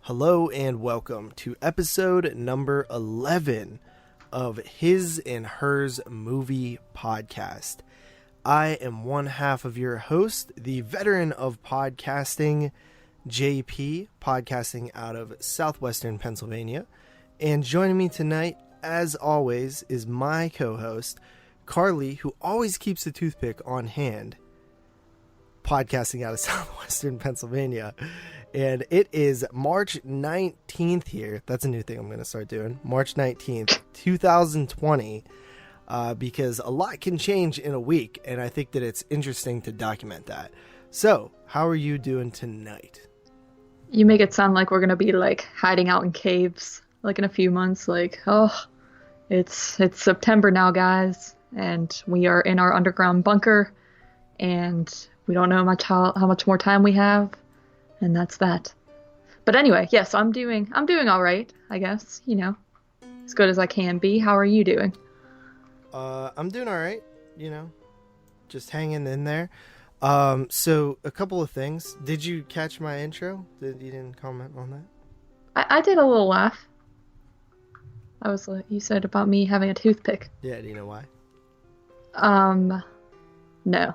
Hello and welcome to episode number 11 of His and Hers Movie Podcast. I am one half of your host, the veteran of podcasting, JP, podcasting out of southwestern Pennsylvania. And joining me tonight, as always, is my co-host, Carly, who always keeps the toothpick on hand, podcasting out of southwestern Pennsylvania. And it is March 19th here. That's a new thing I'm going to start doing. March 19th, 2020. Because a lot can change in a week. And I think that it's interesting to document that. So, how are you doing tonight? You make it sound like we're going to be like hiding out in caves like in a few months. Like, oh, it's September now, guys. And we are in our underground bunker. And we don't know how much more time we have. And that's that. But anyway, yes, I'm doing all right, I guess, as good as I can be. How are you doing? I'm doing all right, just hanging in there. So a couple of things. Did you catch my intro? You didn't comment on that? I did a little laugh. I was like, you said about me having a toothpick. Yeah, do you know why? No.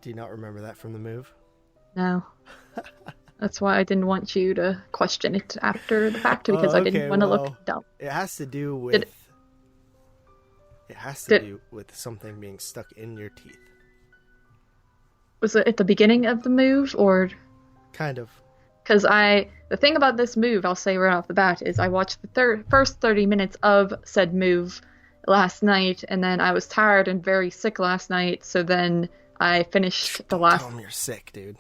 Do you not remember that from the move? No. That's why I didn't want you to question it after the fact, because I didn't want to look dumb. It has to do with do with something being stuck in your teeth. Was it at the beginning of the move, or kind of? Because the thing about this move, I'll say right off the bat, is I watched the first 30 minutes of said move last night, and then I was tired and very sick last night, so then I finished the last... Tell them you're sick, dude.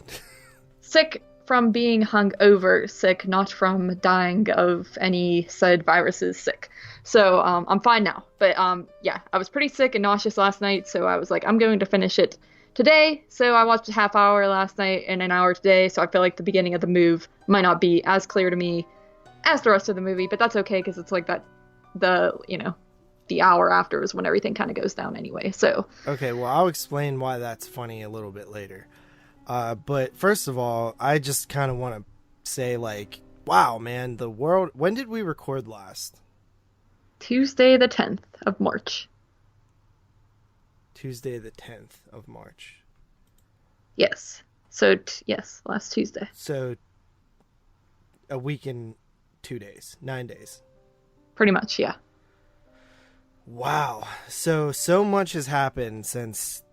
Sick from being hungover, sick not from dying of any said viruses sick. So I'm fine now. But yeah, I was pretty sick and nauseous last night, so I was like, I'm going to finish it today. So I watched a half hour last night and an hour today, so I feel like the beginning of the move might not be as clear to me as the rest of the movie, but that's okay, because it's like that, the hour after is when everything kind of goes down anyway, so. Okay, well, I'll explain why that's funny a little bit later. But first of all, I just kind of want to say, like, wow, man, the world... When did we record last? Tuesday the 10th of March. Tuesday the 10th of March. Yes. So, yes, last Tuesday. So, a week and 2 days. 9 days. Pretty much, yeah. Wow. So much has happened since...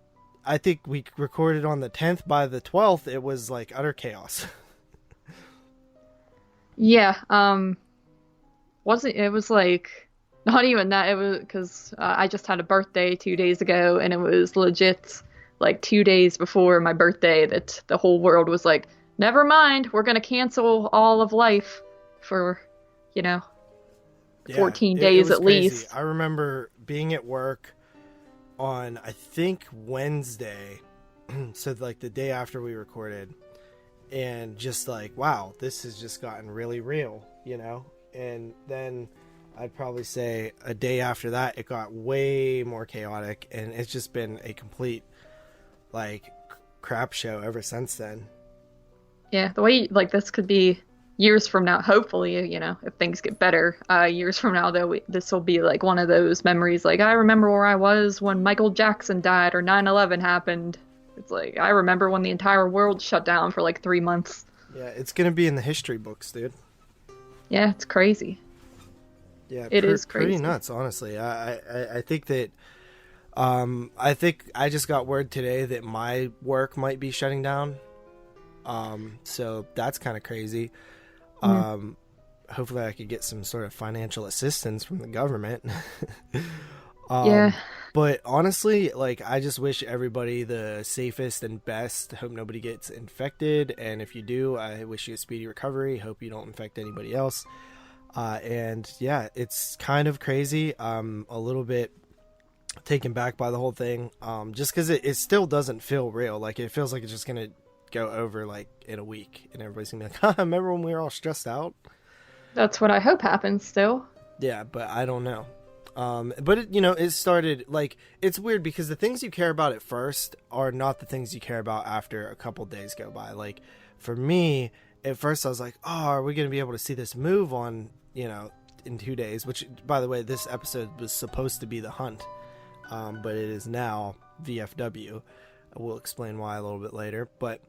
I think we recorded on the 10th. By the 12th, it was like utter chaos. Yeah. It was like, not even that. It was because I just had a birthday 2 days ago, and it was legit like 2 days before my birthday that the whole world was like, never mind, we're going to cancel all of life for, 14 days at least. I remember being at work on, I think, Wednesday, so like the day after we recorded, and just like, wow, this has just gotten really real, and then I'd probably say a day after that it got way more chaotic, and it's just been a complete like crap show ever since then. Yeah, the way like this could be years from now, hopefully, if things get better, years from now, though, this will be like one of those memories. Like, I remember where I was when Michael Jackson died or 9/11 happened. It's like, I remember when the entire world shut down for like 3 months. Yeah, it's going to be in the history books, dude. Yeah, it's crazy. Yeah, it is crazy. Pretty nuts, honestly. I think that, I think I just got word today that my work might be shutting down. So that's kind of crazy. Hopefully I could get some sort of financial assistance from the government. Yeah. But honestly, like, I just wish everybody the safest and best. Hope nobody gets infected. And if you do, I wish you a speedy recovery. Hope you don't infect anybody else. And yeah, it's kind of crazy. A little bit taken back by the whole thing. Just because it still doesn't feel real. Like, it feels like it's just going to go over like in a week, and everybody's gonna be like, remember when we were all stressed out? That's what I hope happens still. Yeah, but I don't know. But it started like, it's weird because the things you care about at first are not the things you care about after a couple days go by. Like, for me, at first I was like, oh, are we going to be able to see this move on, in 2 days? Which, by the way, this episode was supposed to be The Hunt, but it is now V.F.W. We'll explain why a little bit later. But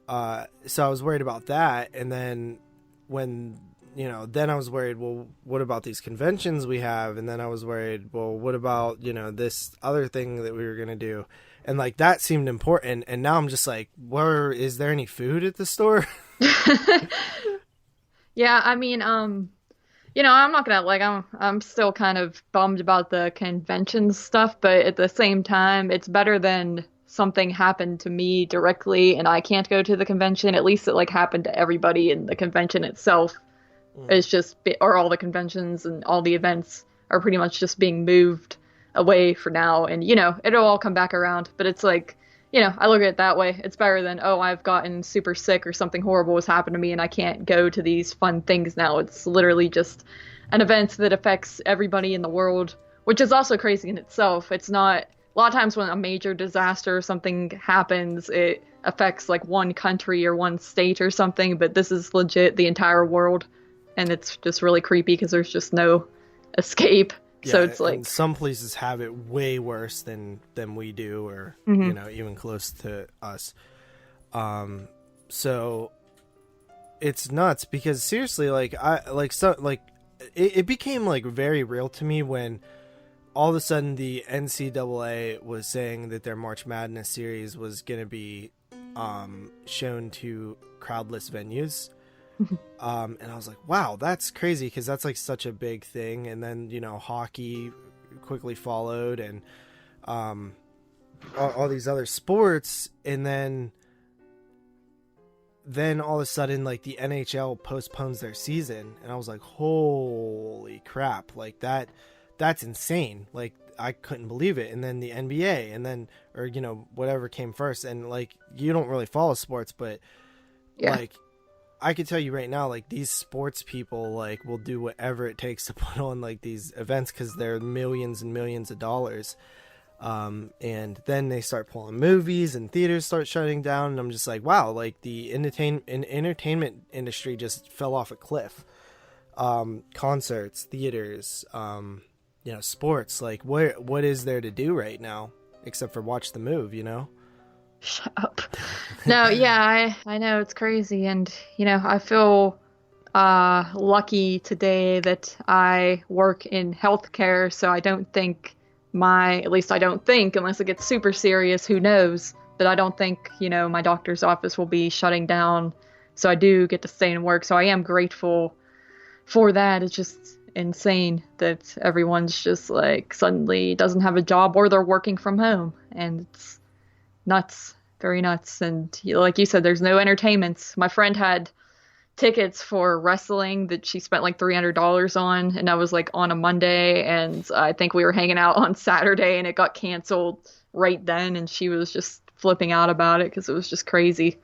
so I was worried about that, and then then I was worried, well, what about these conventions we have? And then I was worried, well, what about, this other thing that we were going to do? And like, that seemed important. And now I'm just like, is there any food at the store? Yeah, I mean, I'm not gonna like I'm still kind of bummed about the convention stuff, but at the same time, it's better than something happened to me directly and I can't go to the convention. At least it like happened to everybody in the convention itself. It's just, or all the conventions and all the events are pretty much just being moved away for now. And, it'll all come back around. But it's like, I look at it that way. It's better than, oh, I've gotten super sick or something horrible has happened to me and I can't go to these fun things now. It's literally just an event that affects everybody in the world, which is also crazy in itself. It's not, a lot of times when a major disaster or something happens, it affects like one country or one state or something. But this is legit the entire world. And it's just really creepy because there's just no escape. Yeah, so it's like some places have it way worse than we do, or even close to us. So it's nuts because seriously, it became like very real to me when all of a sudden the NCAA was saying that their March Madness series was going to be shown to crowdless venues. And I was like, wow, that's crazy, because that's like such a big thing. And then hockey quickly followed, and all these other sports, and then all of a sudden like the NHL postpones their season, and I was like, holy crap, like that's insane. Like I couldn't believe it. And then the NBA, and then or whatever came first. And like, you don't really follow sports, but like, I could tell you right now, like, these sports people, like, will do whatever it takes to put on, like, these events because they're millions and millions of dollars. And then they start pulling movies and theaters start shutting down. And I'm just like, wow, like, the entertainment industry just fell off a cliff. Concerts, theaters, sports. Like, what is there to do right now except for watch the move, Shut up. No, yeah, I know it's crazy, and I feel lucky today that I work in healthcare, so I don't think at least I don't think, unless it gets super serious, who knows, but I don't think, my doctor's office will be shutting down, so I do get to stay and work, so I am grateful for that. It's just insane that everyone's just like suddenly doesn't have a job or they're working from home, and it's nuts, very nuts. And like you said, there's no entertainments. My friend had tickets for wrestling that she spent like $300 on, and that was like on a Monday, and I think we were hanging out on Saturday and it got canceled right then, and she was just flipping out about it because it was just crazy.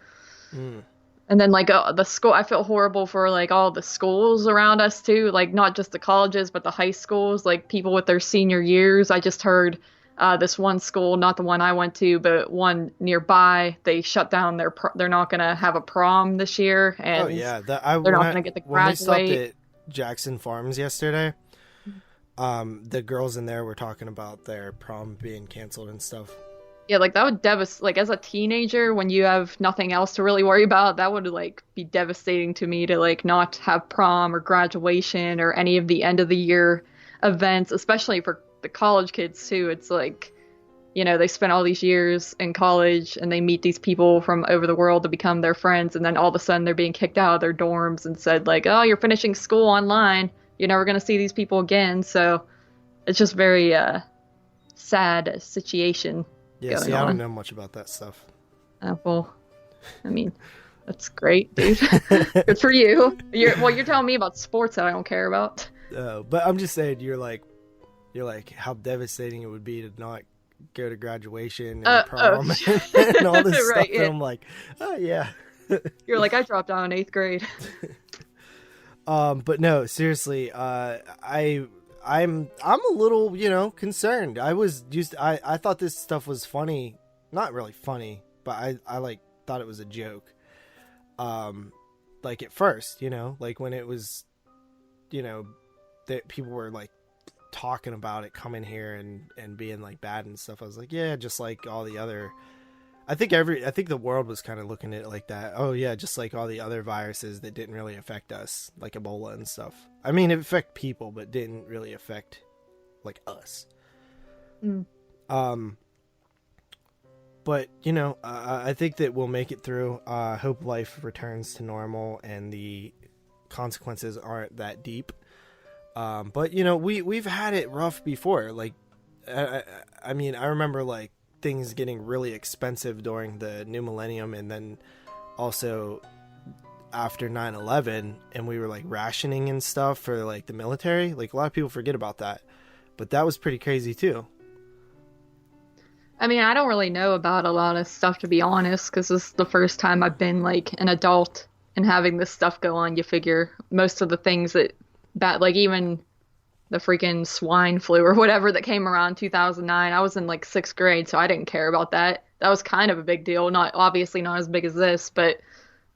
And then like the school, I felt horrible for like all the schools around us too, like not just the colleges but the high schools, like people with their senior years. I just heard this one school, not the one I went to, but one nearby, they shut down they're not going to have a prom this year, and they're not going to get to graduate. When we stopped at Jackson Farms yesterday, the girls in there were talking about their prom being canceled and stuff. Yeah, like that would devastate, like as a teenager when you have nothing else to really worry about, that would like be devastating to me to like not have prom or graduation or any of the end of the year events, especially for the college kids too. It's like, they spend all these years in college and they meet these people from over the world to become their friends, and then all of a sudden they're being kicked out of their dorms and said like, oh, you're finishing school online, you're never going to see these people again. So it's just very sad situation. Yeah, see, I don't know much about that stuff. Well, I mean, that's great, dude. Good for you. You're telling me about sports that I don't care about. But I'm just saying, you're like how devastating it would be to not go to graduation and prom and all this right, stuff. Yeah. And I'm like, oh yeah. You're like, I dropped out in 8th grade. But no, seriously, I'm a little, concerned. I thought this stuff was funny, not really funny, but I like thought it was a joke. like at first, like when it was, that people were like talking about it coming here and being like bad and stuff. I was like, yeah, just like all the other, I think the world was kind of looking at it like that. Oh yeah, just like all the other viruses that didn't really affect us, like Ebola and stuff. I mean, it affected people, but didn't really affect like us. But I think that we'll make it through. Hope life returns to normal and the consequences aren't that deep. But we've had it rough before. Like, I mean, I remember like things getting really expensive during the new millennium, and then also after 9/11, and we were like rationing and stuff for like the military. Like a lot of people forget about that, but that was pretty crazy too. I mean, I don't really know about a lot of stuff, to be honest, because this is the first time I've been like an adult and having this stuff go on. You figure most of the things like even the freaking swine flu or whatever that came around 2009, I was in like 6th grade, so I didn't care about that. That was kind of a big deal. Obviously not as big as this, but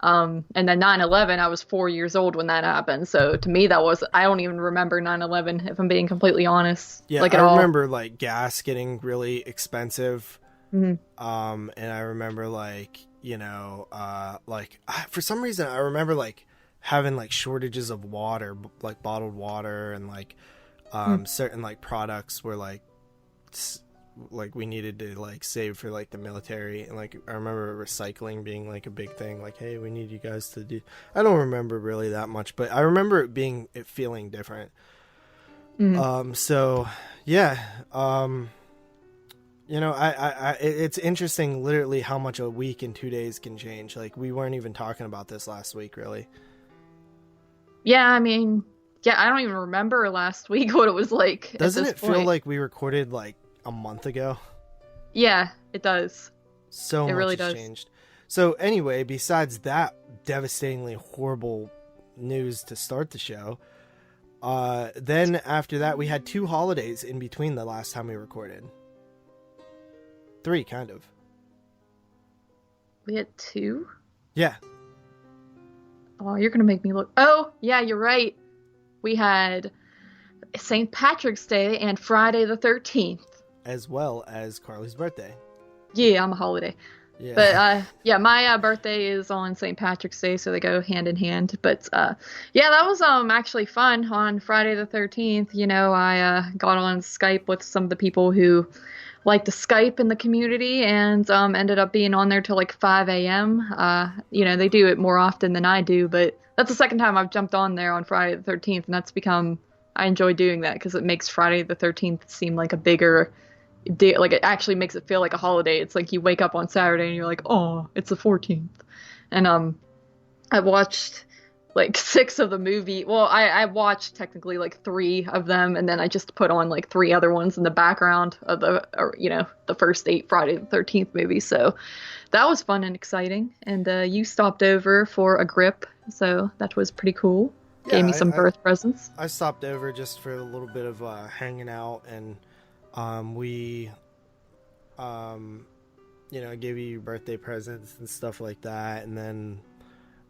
and then 9/11, I was 4 years old when that happened. So to me, I don't even remember 9/11, if I'm being completely honest. Yeah, like I at all. remember like gas getting really expensive. Mhm. And I remember like, for some reason I remember like having like shortages of water, like bottled water, and like certain like products were like we needed to like save for like the military. And like I remember recycling being like a big thing, like, hey, we need you guys to do. I don't remember really that much, but I remember it feeling different. So yeah, it's interesting literally how much a week and 2 days can change. Like we weren't even talking about this last week, really. Yeah, I mean, yeah, I don't even remember last week what it was like. Doesn't it feel like we recorded like a month ago? Yeah, it does. So much has changed. So anyway, besides that devastatingly horrible news to start the show, then after that we had 2 holidays in between the last time we recorded. 3, kind of. We had 2? Yeah. Oh, you're gonna make me look. Oh, yeah, you're right. We had St. Patrick's Day and Friday the 13th. As well as Carly's birthday. Yeah, I'm a holiday. Yeah. But yeah, my birthday is on St. Patrick's Day, so they go hand in hand. But yeah, that was actually fun. On Friday the 13th, I got on Skype with some of the people who like to Skype in the community, and ended up being on there till like 5 a.m. They do it more often than I do, but that's the second time I've jumped on there on Friday the 13th, and I enjoy doing that because it makes Friday the 13th seem like a bigger day. Like it actually makes it feel like a holiday. It's like you wake up on Saturday and you're like, oh, it's the 14th. And I watched like 6 of the movie. Well, I watched technically like 3 of them, and then I just put on like 3 other ones in the background of the first 8 Friday the 13th movies. So that was fun and exciting. And you stopped over for a grip, so that was pretty cool. Yeah, gave me some birth presents. I stopped over just for a little bit of hanging out, and we gave you birthday presents and stuff like that, and then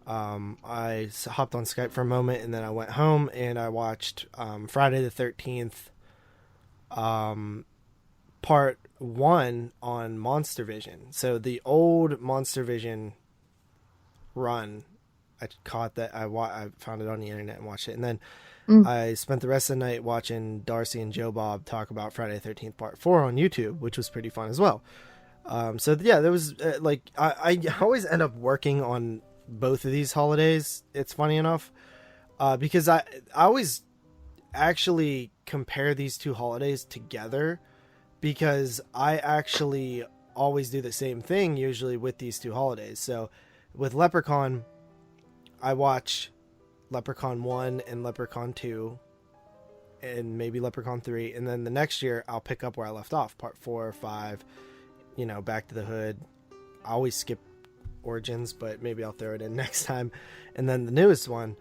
I hopped on Skype for a moment, and then I went home and I watched Friday the 13th part 1 on Monster Vision. So the old Monster Vision run, I caught that. I found it on the internet and watched it, and then I spent the rest of the night watching Darcy and Joe Bob talk about Friday the 13th part 4 on YouTube, which was pretty fun as well. So yeah, there was I always end up working on both of these holidays. It's funny enough, because I always actually compare these 2 holidays together, because I actually always do the same thing usually with these 2 holidays. So with Leprechaun, I watch Leprechaun 1 and Leprechaun 2 and maybe Leprechaun 3, and then the next year I'll pick up where I left off, part 4 or 5, Back to the Hood. I always skip Origins, but maybe I'll throw it in next time. And then the newest one,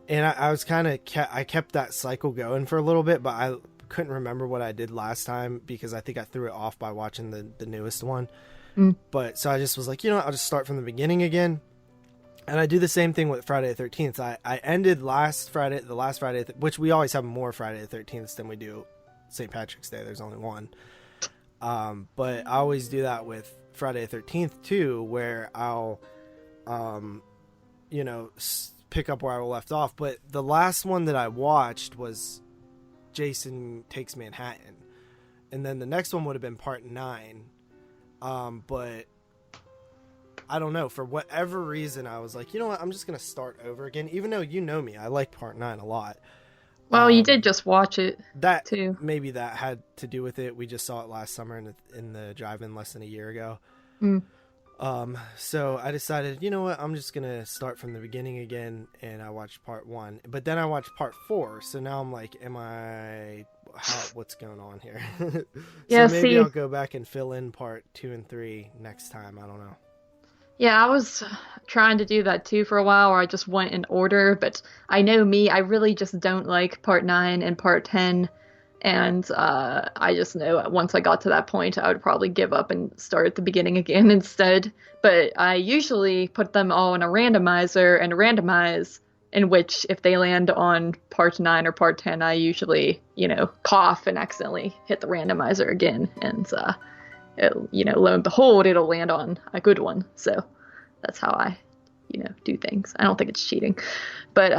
and I was I kept that cycle going for a little bit, but I couldn't remember what I did last time because I think I threw it off by watching the newest one. But so I just was like, I'll just start from the beginning again. And I do the same thing with Friday the 13th. I ended the last Friday, which we always have more Friday the 13th than we do St. Patrick's Day. There's only one. But I always do that with Friday the 13th too, where I'll, pick up where I left off. But the last one that I watched was Jason Takes Manhattan. And then the next one would have been part 9. But I don't know, for whatever reason, I was like, you know what, I'm just going to start over again. Even though you know me, I like part 9 a lot. Well, you did just watch it that too. Maybe that had to do with it. We just saw it last summer in the drive-in less than a year ago. So I decided, you know what, I'm just going to start from the beginning again, and I watched part 1. But then I watched part 4, so now I'm like, what's going on here? So maybe I'll go back and fill in part 2 and 3 next time. I don't know. Yeah, I was trying to do that too for a while, where I just went in order, but I know me, I really just don't like part 9 and part 10, and I just know once I got to that point, I would probably give up and start at the beginning again instead. But I usually put them all in a randomizer and randomize, in which if they land on part 9 or part 10, I usually, cough and accidentally hit the randomizer again, and lo and behold, it'll land on a good one. So that's how I, do things. I don't think it's cheating. But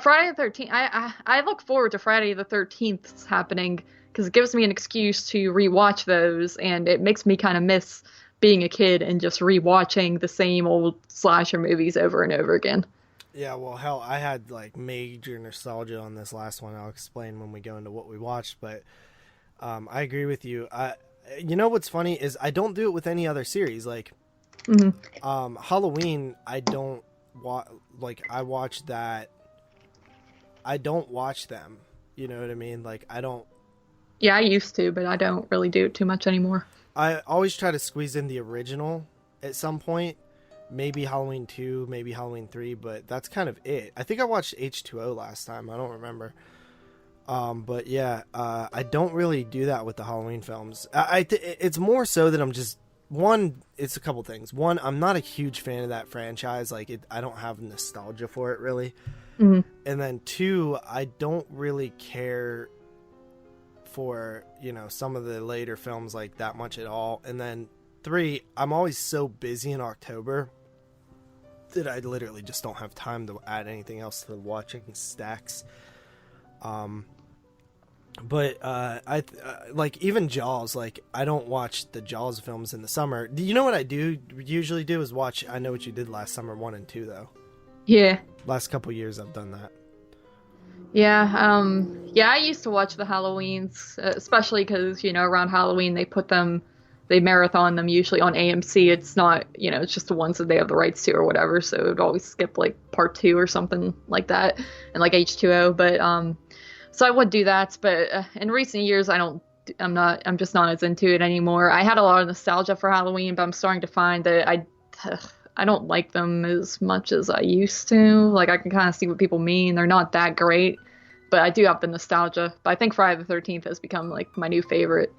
Friday the 13th, I look forward to Friday the 13th happening, because it gives me an excuse to rewatch those, and it makes me kind of miss being a kid and just rewatching the same old slasher movies over and over again. Yeah, well, hell, I had like major nostalgia on this last one. I'll explain when we go into what we watched, but I agree with you. You know what's funny is I don't do it with any other series. Like, Halloween, I don't watch. Like, I watch that. I don't watch them. You know what I mean? Like, I don't. Yeah, I used to, but I don't really do it too much anymore. I always try to squeeze in the original at some point. Maybe Halloween 2, maybe Halloween 3, but that's kind of it. I think I watched H2O last time. I don't remember. But yeah, I don't really do that with the Halloween films. It's more so that I'm just, it's a couple things. One, I'm not a huge fan of that franchise. Like, I don't have nostalgia for it really. Mm-hmm. And then 2, I don't really care for, some of the later films like that much at all. And then 3, I'm always so busy in October that I literally just don't have time to add anything else to the watching stacks. But I like even Jaws. Like, I don't watch the Jaws films in the summer. You know what I usually do is watch I Know What You Did Last Summer 1 and 2 though. Yeah. Last couple years I've done that. Yeah. I used to watch the Halloweens, especially because around Halloween they marathon them usually on AMC. It's not it's just the ones that they have the rights to or whatever. So it would always skip like part 2 or something like that, and like H2O. But so I would do that, but in recent years, I'm just not as into it anymore. I had a lot of nostalgia for Halloween, but I'm starting to find that I don't like them as much as I used to. Like, I can kind of see what people mean. They're not that great, but I do have the nostalgia. But I think Friday the 13th has become like my new favorite.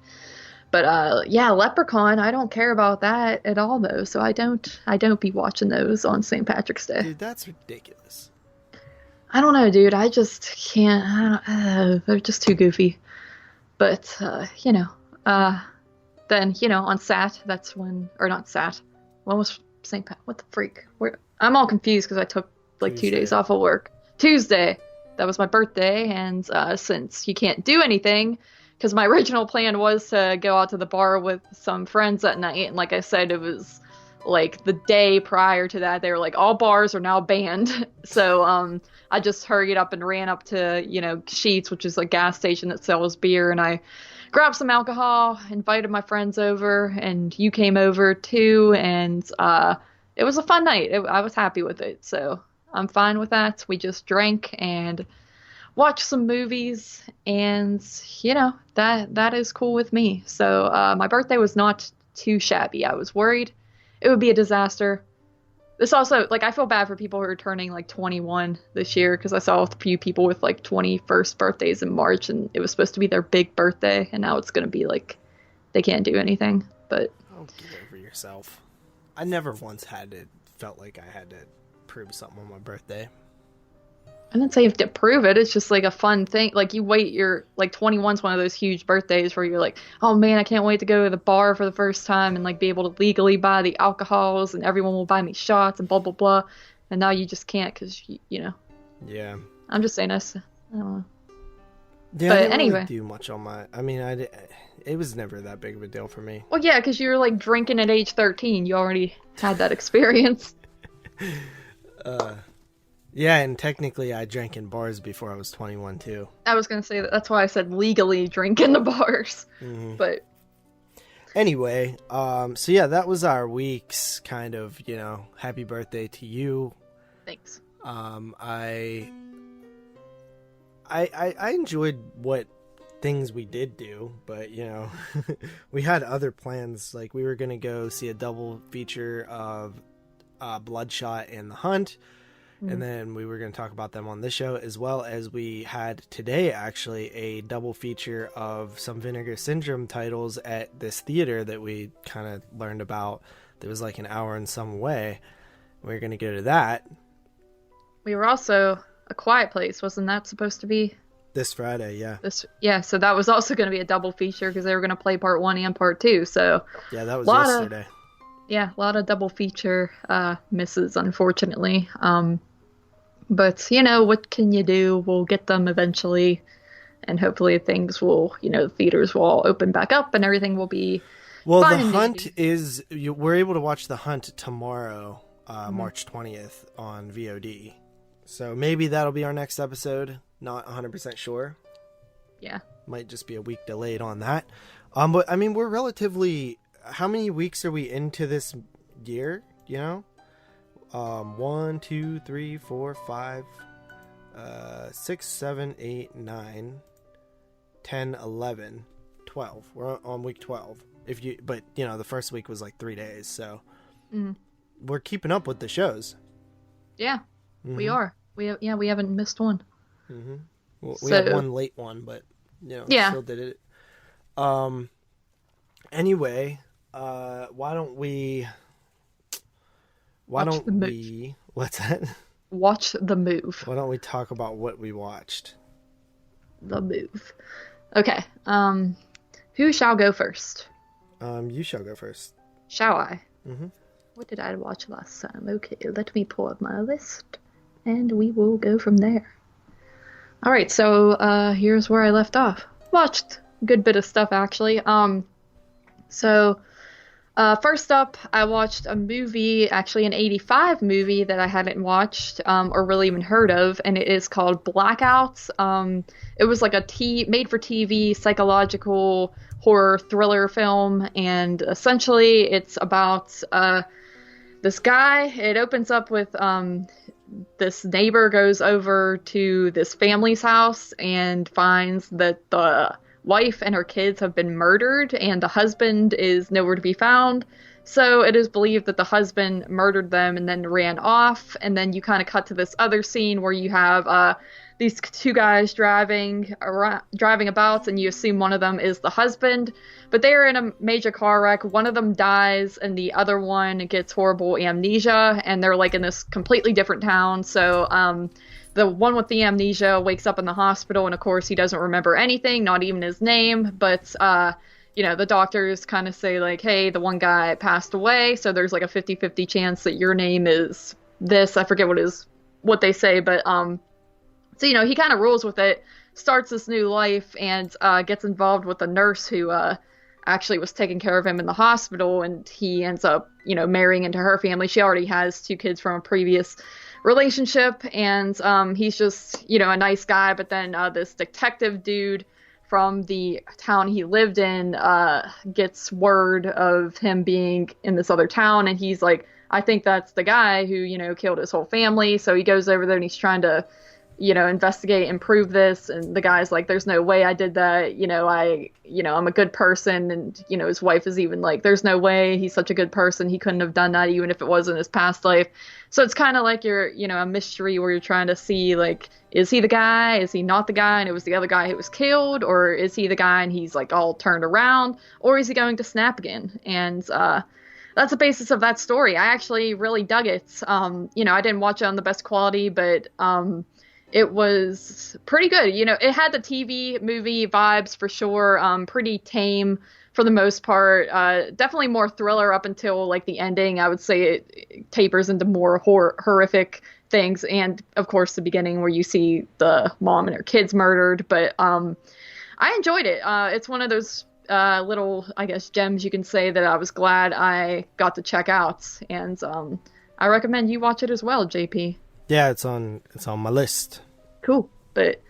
But Leprechaun, I don't care about that at all though. So I don't be watching those on St. Patrick's Day. Dude, that's ridiculous. I don't know, dude. I just can't. They're just too goofy. But, then, on Sat, that's when, or not Sat. When was St. Pat? What the freak? I'm all confused because I took like Tuesday. 2 days off of work. Tuesday. That was my birthday. And since you can't do anything, because my original plan was to go out to the bar with some friends that night. And like I said, it was like the day prior to that, they were like, all bars are now banned. So I just hurried up and ran up to, Sheetz, which is a gas station that sells beer. And I grabbed some alcohol, invited my friends over, and you came over too. And it was a fun night. I was happy with it. So I'm fine with that. We just drank and watched some movies. And, that is cool with me. So my birthday was not too shabby. I was worried it would be a disaster. This also, like, I feel bad for people who are turning like 21 this year, because I saw a few people with like 21st birthdays in March, and it was supposed to be their big birthday, and now it's going to be like they can't do anything. But get over yourself. I never once felt like I had to prove something on my birthday. I didn't say you have to prove it. It's just like a fun thing. Like you wait, you're like 21's one of those huge birthdays where you're like, oh man, I can't wait to go to the bar for the first time and like be able to legally buy the alcohols and everyone will buy me shots and blah blah blah. And now you just can't because you know. Yeah. I'm just saying this. I don't know. Yeah, but I didn't anyway, really do much on my. I mean, it was never that big of a deal for me. well, yeah, because you were like drinking at age 13. You already had that experience. Yeah, and technically I drank in bars before I was 21 too. I was gonna say that. That's why I said legally drink in the bars. Mm-hmm. But anyway, so yeah, that was our week's kind of, you know, happy birthday to you. Thanks. I enjoyed what things we did do, but you know, we had other plans. Like we were gonna go see a double feature of Bloodshot and The Hunt. And then we were going to talk about them on this show, as well as we had today, actually, a double feature of some Vinegar Syndrome titles at this theater that we kind of learned about. There was like an hour in some way. We were going to go to that. We were also A Quiet Place. Wasn't that supposed to be? This Friday, yeah. Yeah, so that was also going to be a double feature because they were going to play part 1 and part 2. So yeah, that was yesterday. A lot of double feature misses, unfortunately. But, you know, what can you do? We'll get them eventually. And hopefully things will, you know, the theaters will all open back up and everything will be well, fine. The Hunt is... We're able to watch The Hunt tomorrow, March 20th, on VOD. So maybe that'll be our next episode. Not 100% sure. Yeah. Might just be a week delayed on that. But, I mean, we're relatively... How many weeks are we into this year, you know? 1, 2, 3, 4, 5, 6, 7, 8, 9, 10, 11, 12. We're on week 12. But you know, the first week was like 3 days, so we're keeping up with the shows. Yeah, we are. We haven't missed one. Mm-hmm. Well, we had one late one, but you know, still did it. Anyway, why don't we? What's that? Watch the move. Why don't we talk about what we watched? The move. Okay. Who shall go first? You shall go first. Shall I? Mm-hmm. What did I watch last time? Okay, let me pull up my list, and we will go from there. All right, so here's where I left off. Watched a good bit of stuff, actually. First up, I watched a movie, actually an 85 movie that I hadn't watched or really even heard of, and it is called Blackout. It was like a made-for-TV psychological horror thriller film, and essentially it's about this guy. It opens up with this neighbor goes over to this family's house and finds that the wife and her kids have been murdered and the husband is nowhere to be found. So it is believed that the husband murdered them and then ran off. And then you kind of cut to this other scene where you have these two guys driving about, and you assume one of them is the husband, but they are in a major car wreck. One of them dies and the other one gets horrible amnesia, and they're like in this completely different town. So the one with the amnesia wakes up in the hospital, and of course he doesn't remember anything, not even his name, but you know, the doctors kind of say like, hey, the one guy passed away, so there's like a 50-50 chance that your name is this. I forget what they say, but so, you know, he kind of rules with it, starts this new life, and gets involved with a nurse who actually was taking care of him in the hospital, and he ends up, you know, marrying into her family. She already has 2 kids from a previous relationship, and he's just, you know, a nice guy, but then this detective dude from the town he lived in gets word of him being in this other town, and he's like, I think that's the guy who, you know, killed his whole family. So he goes over there and he's trying to, you know, investigate and prove this, and the guy's like, there's no way I did that, I'm a good person, and, you know, his wife is even like, there's no way, he's such a good person, he couldn't have done that even if it wasn't his past life. So it's kind of like you're, you know, a mystery where you're trying to see, like, is he the guy, is he not the guy, and it was the other guy who was killed, or is he the guy and he's like all turned around, or is he going to snap again? And that's the basis of that story. I actually really dug it. I didn't watch it on the best quality, but it was pretty good. It had the TV movie vibes for sure. Pretty tame for the most part. Definitely more thriller up until like the ending. I would say it tapers into more horrific things, and of course the beginning where you see the mom and her kids murdered. But I enjoyed it. It's one of those little, I guess, gems you can say that I was glad I got to check out, and I recommend you watch it as well, JP. Yeah, it's on my list. Cool. But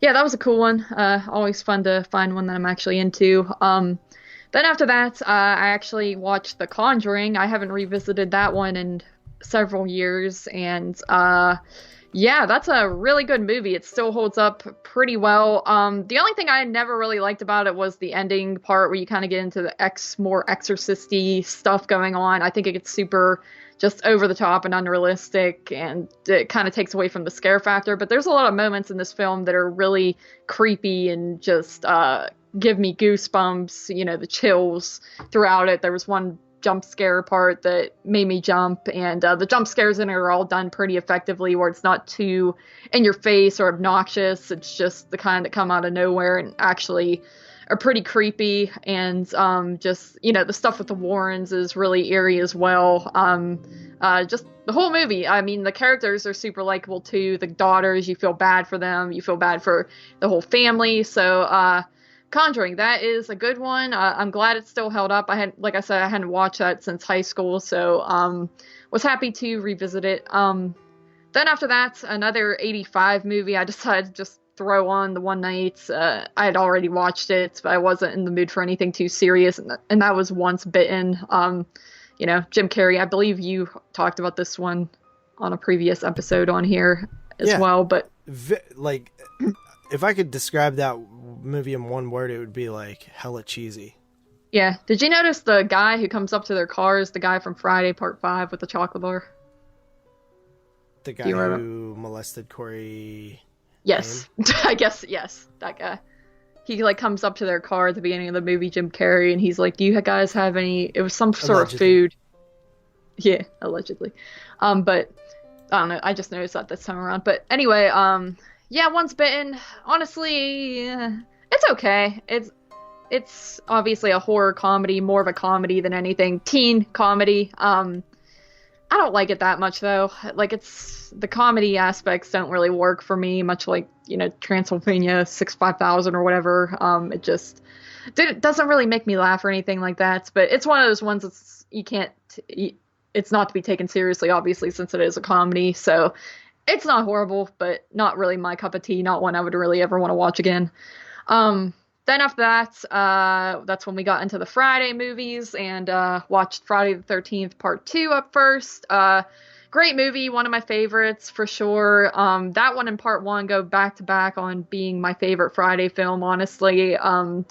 yeah, that was a cool one. Always fun to find one that I'm actually into. Then after that, I actually watched The Conjuring. I haven't revisited that one in several years, and yeah, that's a really good movie. It still holds up pretty well. The only thing I never really liked about it was the ending part where you kind of get into the more exorcist-y stuff going on. I think it gets super just over the top and unrealistic, and it kind of takes away from the scare factor. But there's a lot of moments in this film that are really creepy and just give me goosebumps, the chills throughout it. There was one jump scare part that made me jump, and the jump scares in it are all done pretty effectively, where it's not too in your face or obnoxious. It's just the kind that come out of nowhere and actually are pretty creepy. And just the stuff with the Warrens is really eerie as well. Just the whole movie, I mean, the characters are super likable too. The daughters, you feel bad for them, you feel bad for the whole family. So Conjuring, that is a good one. I'm glad it's still held up. Like I said, I hadn't watched that since high school, so was happy to revisit it. Then after that, another 85 movie I decided to just throw on the one night. I had already watched it, but I wasn't in the mood for anything too serious, and that was Once Bitten. Jim Carrey, I believe you talked about this one on a previous episode on here as well, but if I could describe that movie in one word, it would be like hella cheesy. Yeah. Did you notice the guy who comes up to their car is the guy from Friday Part 5 with the chocolate bar? The guy who molested Corey? Yes. I guess, yes. That guy. He comes up to their car at the beginning of the movie, Jim Carrey, and he's like, do you guys have any... It was some sort of food. Yeah, allegedly. But I don't know. I just noticed that this time around. But anyway, yeah, Once Bitten, honestly, it's okay. It's obviously a horror comedy, more of a comedy than anything. Teen comedy. I don't like it that much, though. The comedy aspects don't really work for me, much like, Transylvania 65000 or whatever. It just doesn't really make me laugh or anything like that. But it's one of those ones that's it's not to be taken seriously, obviously, since it is a comedy. So it's not horrible, but not really my cup of tea. Not one I would really ever want to watch again. Then after that, that's when we got into the Friday movies and watched Friday the 13th Part 2 up first. Great movie, one of my favorites for sure. That one and Part 1 go back to back on being my favorite Friday film, honestly. Part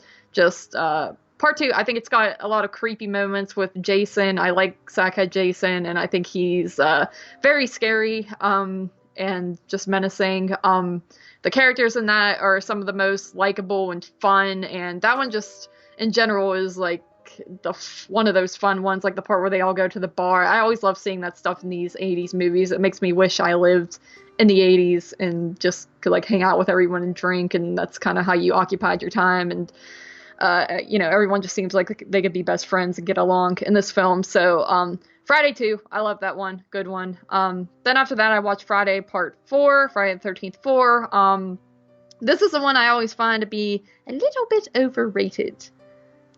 2, I think it's got a lot of creepy moments with Jason. I like Sackhead Jason, and I think he's very scary and just menacing. The characters in that are some of the most likable and fun, and that one just in general is like one of those fun ones, like the part where they all go to the bar. I always love seeing that stuff in these 80s movies. It makes me wish I lived in the 80s and just could hang out with everyone and drink, and that's kind of how you occupied your time. And everyone just seems like they could be best friends and get along in this film. So Friday 2, I love that one. Good one. Then after that, I watched Friday Part 4, Friday the 13th 4. This is the one I always find to be a little bit overrated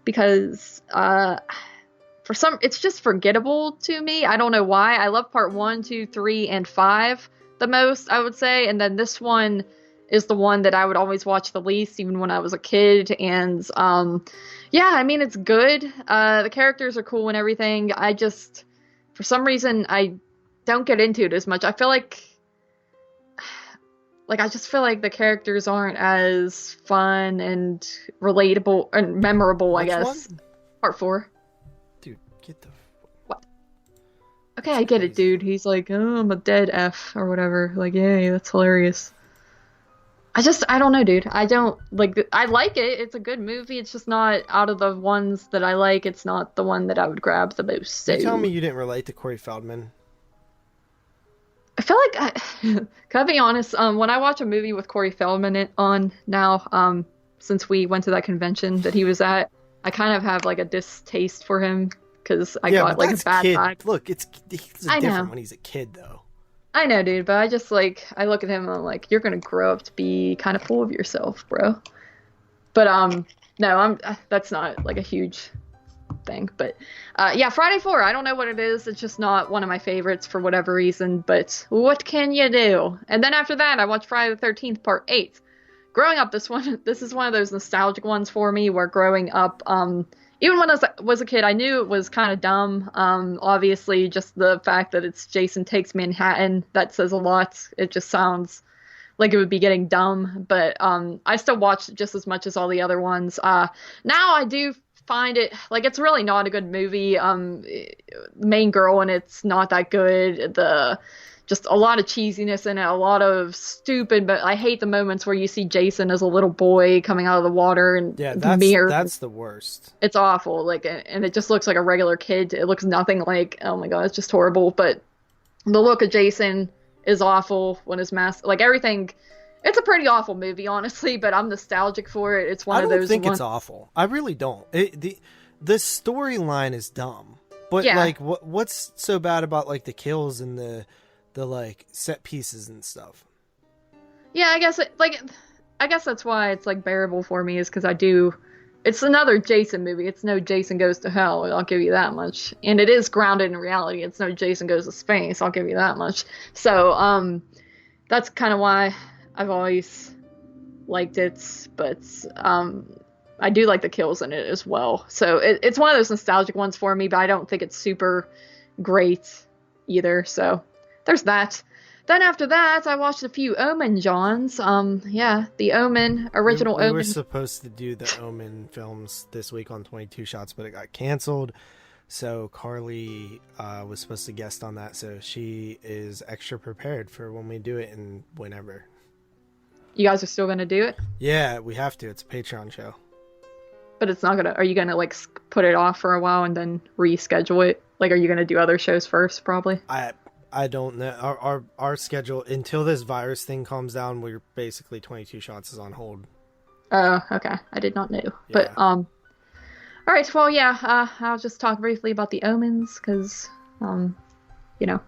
because it's just forgettable to me. I don't know why. I love Part 1, 2, 3, and 5 the most, I would say. And then this one is the one that I would always watch the least, even when I was a kid. And yeah, I mean, it's good. The characters are cool and everything. I just, for some reason, I don't get into it as much. I feel like I just feel like the characters aren't as fun and relatable and memorable, I guess. One? Part 4. Dude, get the... What? Okay, I get it, dude. He's like, oh, I'm a dead F or whatever. Like, yay, that's hilarious. I don't know, dude. I don't like. I like it. It's a good movie. It's just not out of the ones that I like. It's not the one that I would grab the most. You tell So me you didn't relate to Corey Feldman. I feel like can I be honest? When I watch a movie with Corey Feldman on now, since we went to that convention that he was at, I kind of have like a distaste for him because I got like a bad vibe. Look, he's different when he's a kid, though. I know, dude, but I just like I look at him and I'm like, you're gonna grow up to be kind of full of yourself, bro. But no, that's not like a huge thing. But yeah, Friday 4, I don't know what it is. It's just not one of my favorites for whatever reason. But what can you do? And then after that, I watched Friday the 13th, Part 8. Growing up, this is one of those nostalgic ones for me. Where growing up, even when I was a kid, I knew it was kind of dumb. Obviously, just the fact that it's Jason Takes Manhattan, that says a lot. It just sounds like it would be getting dumb, but I still watched it just as much as all the other ones. Now I do find it, like, it's really not a good movie. The main girl in it's not that good. Just a lot of cheesiness in it, a lot of stupid, but I hate the moments where you see Jason as a little boy coming out of the water and the mirror. That's the worst. It's awful, like, and it just looks like a regular kid. It looks nothing like, oh my god, it's just horrible. But the look of Jason is awful when his mask, like everything. It's a pretty awful movie, honestly, but I'm nostalgic for it. It's one of those. I don't think it's awful. I really don't. The storyline is dumb, but yeah. Like, what's so bad about like the kills and the like set pieces and stuff? Yeah, I guess that's why it's like bearable for me, is because I do. It's another Jason movie. It's no Jason Goes to Hell. I'll give you that much. And it is grounded in reality. It's no Jason Goes to Space. I'll give you that much. So, that's kind of why I've always liked it. But, I do like the kills in it as well. So it's one of those nostalgic ones for me, but I don't think it's super great either. So there's that. Then after that, I watched a few Omen Johns. Yeah, the Omen, original Omen. We were supposed to do the Omen films this week on 22 Shots, but it got canceled. So Carly was supposed to guest on that, so she is extra prepared for when we do it and whenever. You guys are still going to do it? Yeah, we have to. It's a Patreon show. But it's not going to... Are you going to, like, put it off for a while and then reschedule it? Like, are you going to do other shows first, probably? I don't know. Our schedule, until this virus thing calms down, we're basically 22 Shots is on hold. Oh, okay. I did not know. Yeah. But, all right. Well, yeah, I'll just talk briefly about the Omens, because, you know,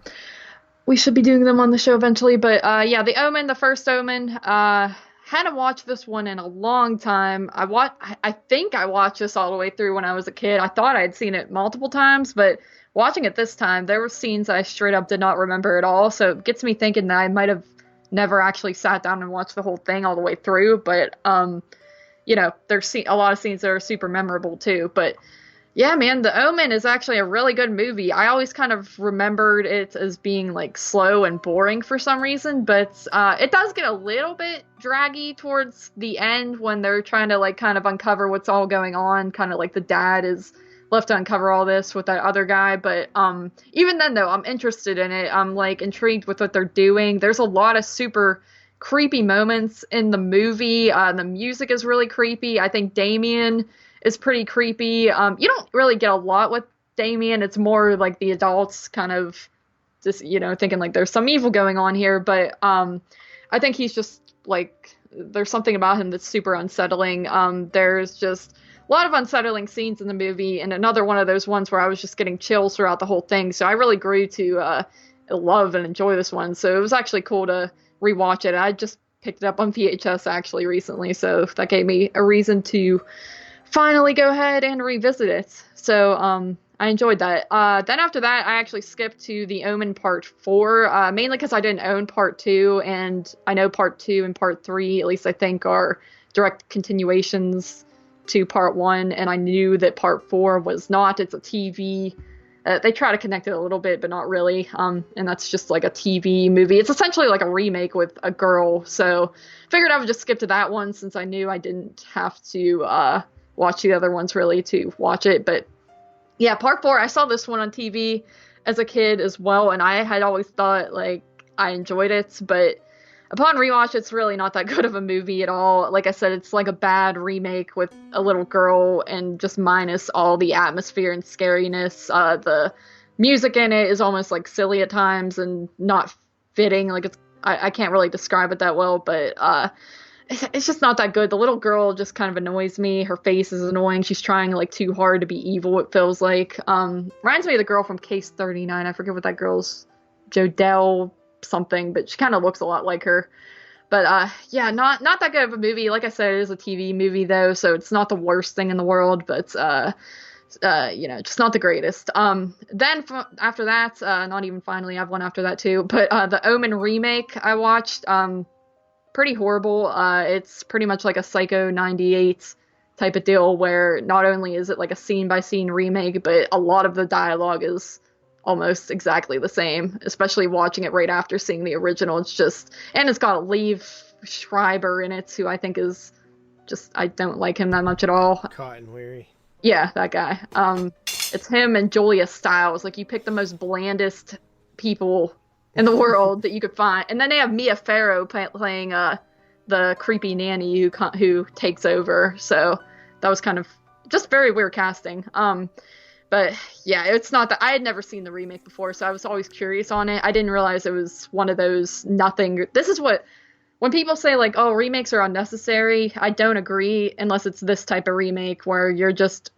we should be doing them on the show eventually. But, yeah, the Omen, the first Omen, hadn't watched this one in a long time. I think I watched this all the way through when I was a kid. I thought I'd seen it multiple times, but watching it this time, there were scenes I straight up did not remember at all, so it gets me thinking that I might have never actually sat down and watched the whole thing all the way through, but, you know, there's a lot of scenes that are super memorable too, but yeah, man, The Omen is actually a really good movie. I always kind of remembered it as being, like, slow and boring for some reason, but it does get a little bit draggy towards the end when they're trying to, like, kind of uncover what's all going on, kind of like the dad is left to uncover all this with that other guy, but even then though, I'm interested in it. I'm like intrigued with what they're doing. There's a lot of super creepy moments in the movie. The music is really creepy. I think Damien is pretty creepy. You don't really get a lot with Damien. It's more like the adults kind of just, you know, thinking like there's some evil going on here, but I think he's just like, there's something about him that's super unsettling. There's just a lot of unsettling scenes in the movie, and another one of those ones where I was just getting chills throughout the whole thing. So I really grew to love and enjoy this one. So it was actually cool to rewatch it. I just picked it up on VHS actually recently, so that gave me a reason to finally go ahead and revisit it. So I enjoyed that. Then after that, I actually skipped to the Omen Part 4, mainly because I didn't own Part 2, and I know Part 2 and Part 3, at least I think, are direct continuations to Part 1, and I knew that Part 4 was not. It's a TV. They try to connect it a little bit, but not really. And that's just like a TV movie. It's essentially like a remake with a girl. So figured I would just skip to that one since I knew I didn't have to watch the other ones really to watch it. But yeah, Part 4, I saw this one on TV as a kid as well, and I had always thought like I enjoyed it, but upon rewatch, it's really not that good of a movie at all. Like I said, it's like a bad remake with a little girl and just minus all the atmosphere and scariness. The music in it is almost like silly at times and not fitting. Like I can't really describe it that well, but it's just not that good. The little girl just kind of annoys me. Her face is annoying. She's trying like too hard to be evil, it feels like. Reminds me of the girl from Case 39. I forget what that girl's, Jodelle something, but she kind of looks a lot like her. But yeah, not that good of a movie. Like I said, it is a TV movie though, so it's not the worst thing in the world, but just not the greatest. Then after that, not even finally, I have one after that too, but the Omen remake I watched, pretty horrible. It's pretty much like a Psycho 98 type of deal where not only is it like a scene by scene remake, but a lot of the dialogue is almost exactly the same, especially watching it right after seeing the original. And it's got Liev Schreiber in it, who I think is I don't like him that much at all. Cotton Weary. Yeah, that guy. It's him and Julia Stiles. Like, you pick the most blandest people in the world that you could find. And then they have Mia Farrow playing the creepy nanny who takes over. So that was kind of just very weird casting. But yeah, it's not that I had never seen the remake before, so I was always curious on it. I didn't realize it was one of those nothing. This is when people say like, oh, remakes are unnecessary, I don't agree unless it's this type of remake where you're just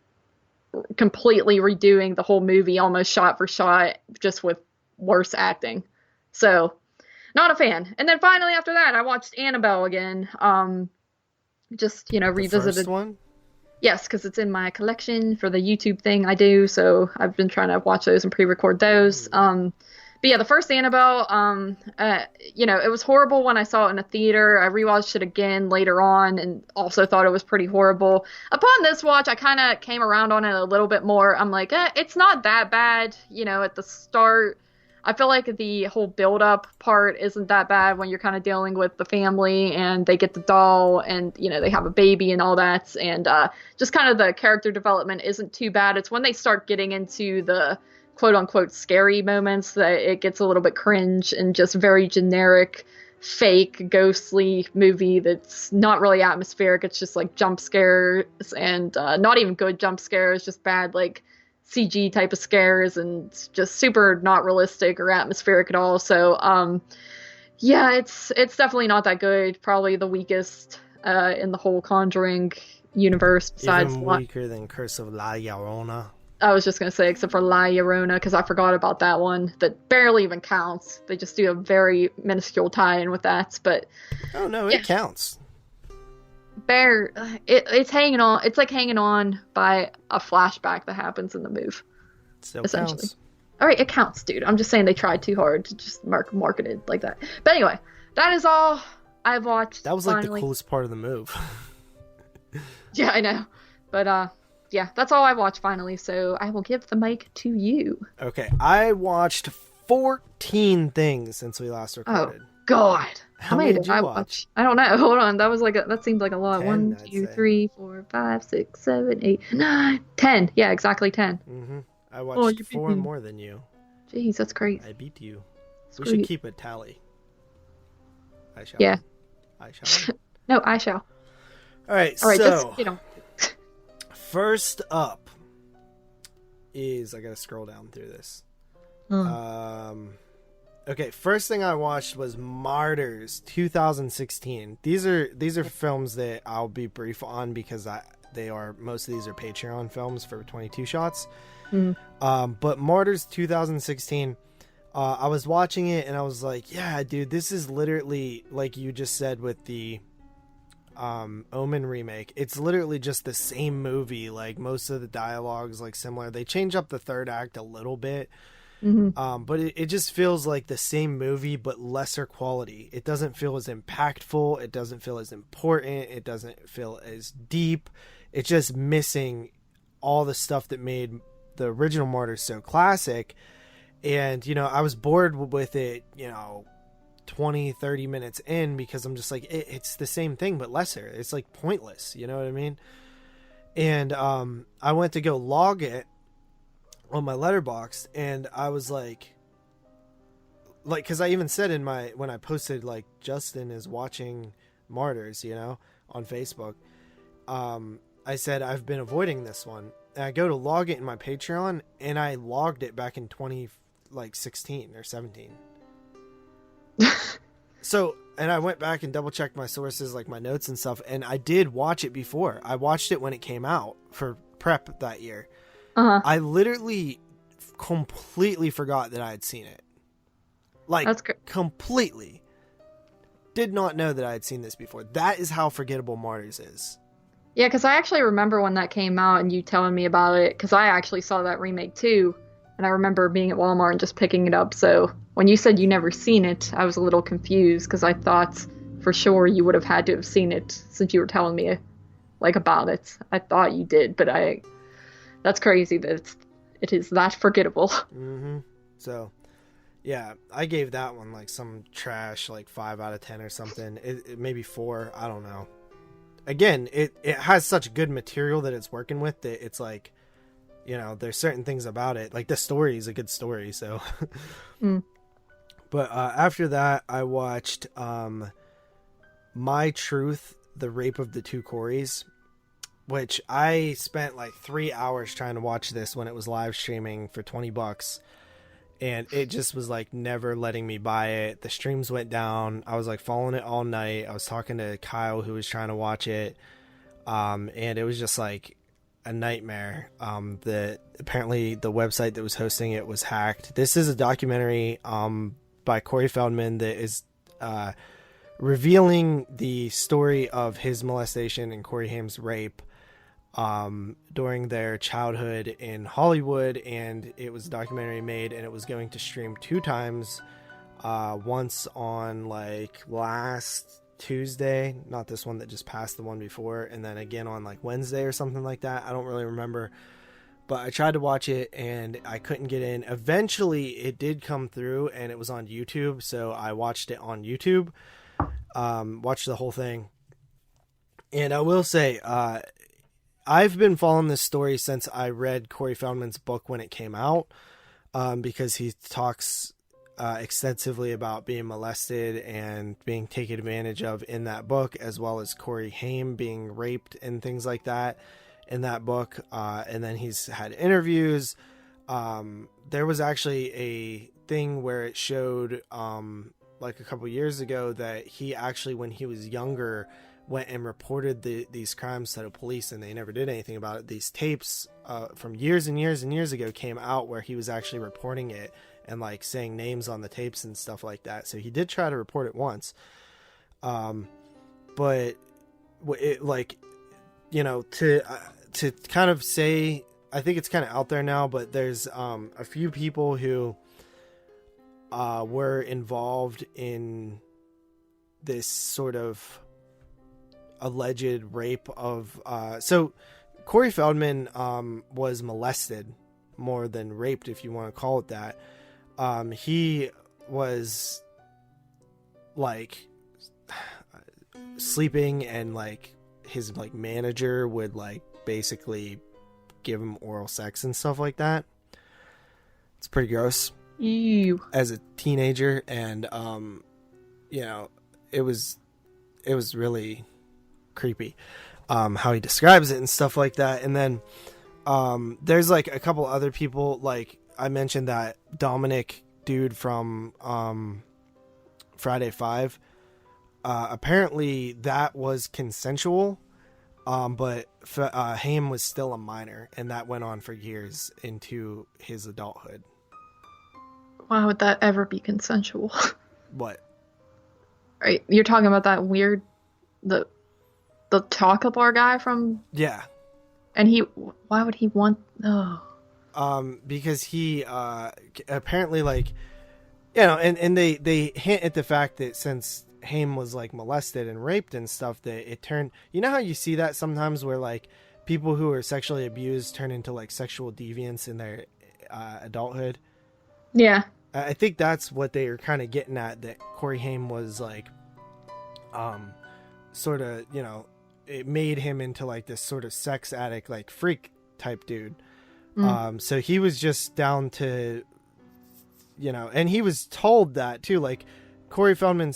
completely redoing the whole movie almost shot for shot, just with worse acting. So, not a fan. And then finally after that, I watched Annabelle again. Revisited. The first one? Yes, because it's in my collection for the YouTube thing I do. So I've been trying to watch those and pre-record those. But yeah, the first Annabelle, it was horrible when I saw it in a theater. I rewatched it again later on and also thought it was pretty horrible. Upon this watch, I kind of came around on it a little bit more. I'm like, it's not that bad. At the start, I feel like the whole build-up part isn't that bad when you're kind of dealing with the family and they get the doll and, they have a baby and all that. And just kind of the character development isn't too bad. It's when they start getting into the quote-unquote scary moments that it gets a little bit cringe and just very generic, fake, ghostly movie that's not really atmospheric. It's just like jump scares and not even good jump scares, just bad like CG type of scares and just super not realistic or atmospheric at all. So yeah, it's definitely not that good. Probably the weakest in the whole Conjuring universe besides even weaker than Curse of La Llorona. I was just going to say, except for La Llorona, because I forgot about that one. That barely even counts. They just do a very minuscule tie-in with that, but... Oh, no, it counts. It's hanging on. It's like hanging on by a flashback that happens in the move. Still essentially. Counts. All right, it counts, dude. I'm just saying they tried too hard to just market it like that. But anyway, that is all I've watched. That was like the coolest part of the move. Yeah, I know. But, yeah, that's all I watched finally, so I will give the mic to you. Okay, I watched 14 things since we last recorded. Oh, God. How many did you watch? I don't know. Hold on. That seemed like a lot. 10, 1, I'd 2, say. 3, 4, 5, 6, 7, 8, 9, 10. Yeah, exactly 10. Mm-hmm. I watched 4 me. more than you. Jeez, that's great. I beat you. Screw We should you. keep a tally. I shall. Yeah. I shall. No, I shall. All right, All right, so just, first up is I gotta scroll down through this. Okay, first thing I watched was Martyrs 2016. These are films that I'll be brief on because most of these are Patreon films for 22 shots. But Martyrs 2016, I was watching it and I was like, yeah, dude, this is literally like you just said with the Omen remake. It's literally just the same movie. Like most of the dialogue's like similar. They change up the third act a little bit. But it just feels like the same movie but lesser quality. It doesn't feel as impactful, it doesn't feel as important, it doesn't feel as deep. It's just missing all the stuff that made the original Martyrs so classic. And I was bored with it 20-30 minutes in because I'm just like it's the same thing but lesser. It's like pointless, you know what I mean? And I went to go log it on my Letterboxd and I was like like, because I even said when I posted, like, Justin is watching Martyrs, on Facebook, I said I've been avoiding this one. And I go to log it in my Patreon, and I logged it back in 2016 or 17. So, and I went back and double checked my sources, like my notes and stuff, and I did watch it before. I watched it when it came out for prep that year. I literally completely forgot that I had seen it. Like, That's good. Completely. Did not know that I had seen this before. That is how forgettable Martyrs is. Yeah, because I actually remember when that came out and you telling me about it, because I actually saw that remake too, and I remember being at Walmart and just picking it up. So when you said you never seen it, I was a little confused because I thought for sure you would have had to have seen it since you were telling me like about it. I thought you did, but that's crazy that it is that forgettable. Mm-hmm. So, yeah, I gave that one like some trash, like 5 out of 10 or something. It maybe 4. I don't know. Again, it has such good material that it's working with that it's like, there's certain things about it. Like the story is a good story. So, But after that, I watched My Truth, The Rape of the Two Coreys, which I spent like 3 hours trying to watch this when it was live streaming for $20. And it just was like never letting me buy it. The streams went down. I was like following it all night. I was talking to Kyle who was trying to watch it. And it was just like a nightmare. Apparently the website that was hosting it was hacked. This is a documentary by Corey Feldman that is revealing the story of his molestation and Corey Haim's rape during their childhood in Hollywood, and it was a documentary made, and it was going to stream 2 times, once on like last Tuesday, not this one that just passed, the one before, and then again on like Wednesday or something like that. I don't really remember, but I tried to watch it and I couldn't get in. Eventually it did come through and it was on YouTube, so I watched it on YouTube, watched the whole thing. And I will say, I've been following this story since I read Corey Feldman's book when it came out, because he talks extensively about being molested and being taken advantage of in that book, as well as Corey Haim being raped and things like that in that book. And then he's had interviews. There was actually a thing where it showed like a couple years ago that he actually, when he was younger, went and reported these crimes to the police, and they never did anything about it. These tapes from years and years and years ago came out where he was actually reporting it and like saying names on the tapes and stuff like that. So he did try to report it once. But it, like, to kind of say, I think it's kind of out there now, but there's a few people who were involved in this sort of alleged rape of so Corey Feldman was molested more than raped, if you want to call it that. He was like sleeping, and like his like manager would like basically give him oral sex and stuff like that. It's pretty gross. Ew. As a teenager, and it was really creepy how he describes it and stuff like that. And then there's like a couple other people, like I mentioned that Dominic dude from Friday 5. Apparently that was consensual, but Haim was still a minor, and that went on for years into his adulthood. Why would that ever be consensual? What? Right, you're talking about that weird the chocolate bar guy from... Yeah. And why would he want... Oh. Because he apparently, like, and they hint at the fact that since Haim was like molested and raped and stuff, that it turned... You know how you see that sometimes where like people who are sexually abused turn into like sexual deviants in their adulthood? Yeah. I think that's what they were kind of getting at, that Corey Haim was like sort of, it made him into like this sort of sex addict, like freak type dude. So he was just down to, you know, and he was told that too. Like Corey Feldman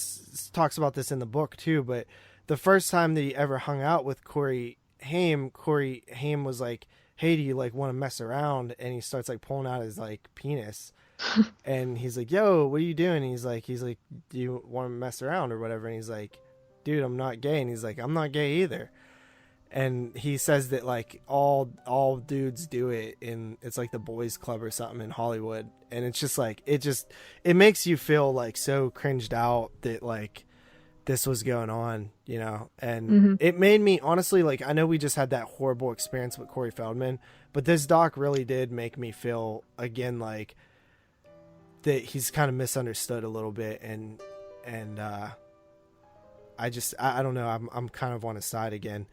talks about this in the book too, but the first time that he ever hung out with Corey Haim was like, hey, do you like want to mess around? And he starts like pulling out his like penis. And he's like, yo, what are you doing? And he's like, do you want to mess around or whatever? And he's like, dude, I'm not gay. And he's like, I'm not gay either. And he says that like all dudes do it in, it's like the boys club or something in Hollywood. And it's just like, it makes you feel like so cringed out that like this was going on, you know? And it made me honestly, like, I know we just had that horrible experience with Corey Feldman, but this doc really did make me feel again, like that he's kind of misunderstood a little bit. And I don't know. I'm kind of on his side again.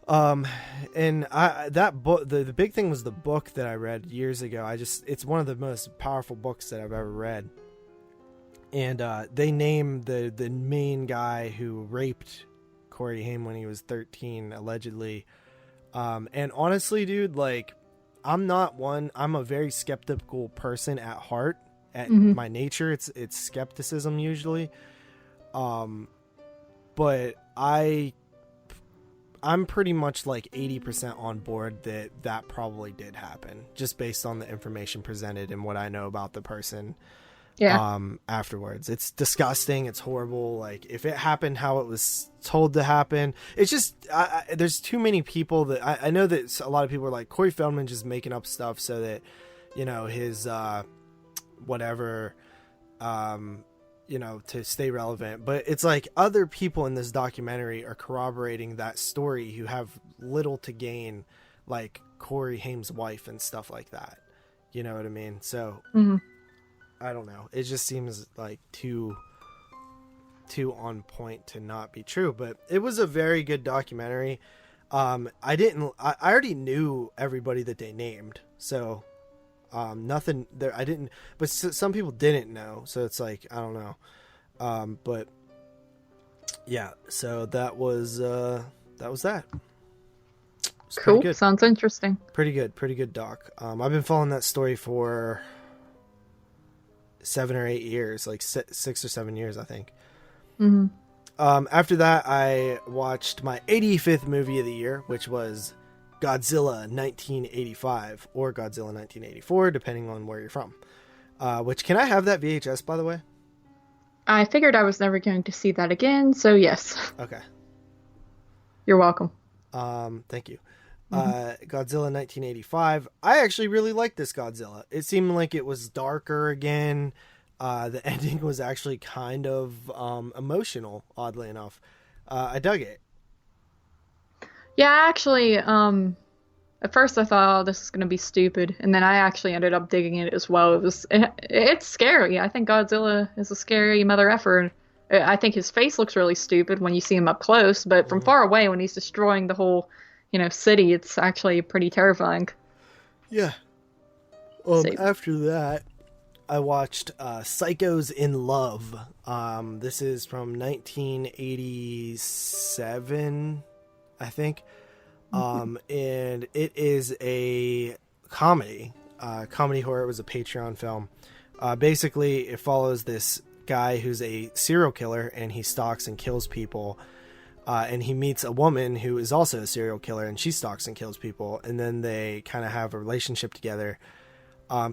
And that book, the big thing was the book that I read years ago. It's one of the most powerful books that I've ever read. And, they named the main guy who raped Corey Haim when he was 13, allegedly. And honestly, dude, like, I'm a very skeptical person at heart, at my nature. It's skepticism usually. But I'm pretty much like 80% on board that probably did happen, just based on the information presented and what I know about the person. Yeah. Afterwards, it's disgusting. It's horrible. Like if it happened how it was told to happen, it's just there's too many people that I know that a lot of people are like Corey Feldman just making up stuff so that, you know, his whatever, you know, to stay relevant. But it's like other people in this documentary are corroborating that story who have little to gain, like Corey Haim's wife and stuff like that. You know what I mean? So I don't know. It just seems like too on point to not be true, but it was a very good documentary. I already knew everybody that they named. So, nothing there. I didn't, but some people didn't know. So it's like, I don't know. But yeah, so that was that. Cool. Sounds interesting. Pretty good doc. I've been following that story for 7 or 8 years, like 6 or 7 years, I think. After that, I watched my 85th movie of the year, which was Godzilla 1985 or Godzilla 1984, depending on where you're from. Which, can I have that VHS, by the way? I figured I was never going to see that again, so yes. Okay. You're welcome. Thank you. Godzilla 1985. I actually really liked this Godzilla. It seemed like it was darker again. The ending was actually kind of emotional, oddly enough. I dug it. Yeah, actually, at first I thought, oh, this is going to be stupid, and then I actually ended up digging it as well. It's scary. I think Godzilla is a scary mother effer. I think his face looks really stupid when you see him up close, but from far away, when he's destroying the whole, you know, city, it's actually pretty terrifying. Yeah. After that, I watched Psychos in Love. This is from 1987, I think. And it is a comedy horror. It was a Patreon film. Basically, it follows this guy who's a serial killer, and he stalks and kills people. And he meets a woman who is also a serial killer, and she stalks and kills people. And then they kind of have a relationship together.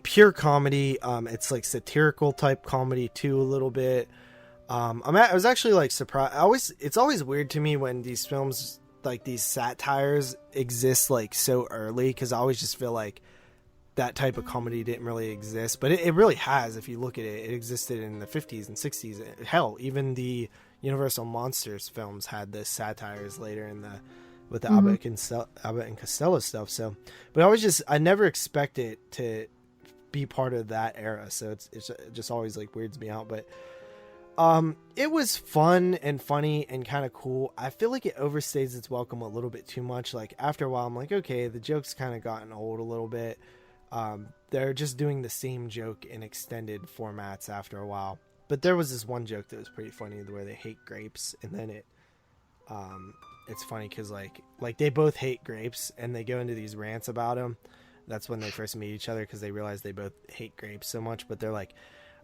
Pure comedy. It's like satirical type comedy too, a little bit. I was actually like surprised. It's always weird to me when these films, like these satires, exist like so early, because I always just feel like that type of comedy didn't really exist, but it really has. If you look at it, it existed in the 50s and 60s. Hell, even the Universal Monsters films had this satires later with the Abbott and Costello stuff. So, but I never expect it to be part of that era. So it just always like weirds me out. But it was fun and funny and kind of cool. I feel like it overstays its welcome a little bit too much. Like after a while, I'm like, okay, the joke's kind of gotten old a little bit. They're just doing the same joke in extended formats after a while. But there was this one joke that was pretty funny where they hate grapes, and then it's funny because like they both hate grapes, and they go into these rants about them. That's when they first meet each other because they realize they both hate grapes so much. But they're like,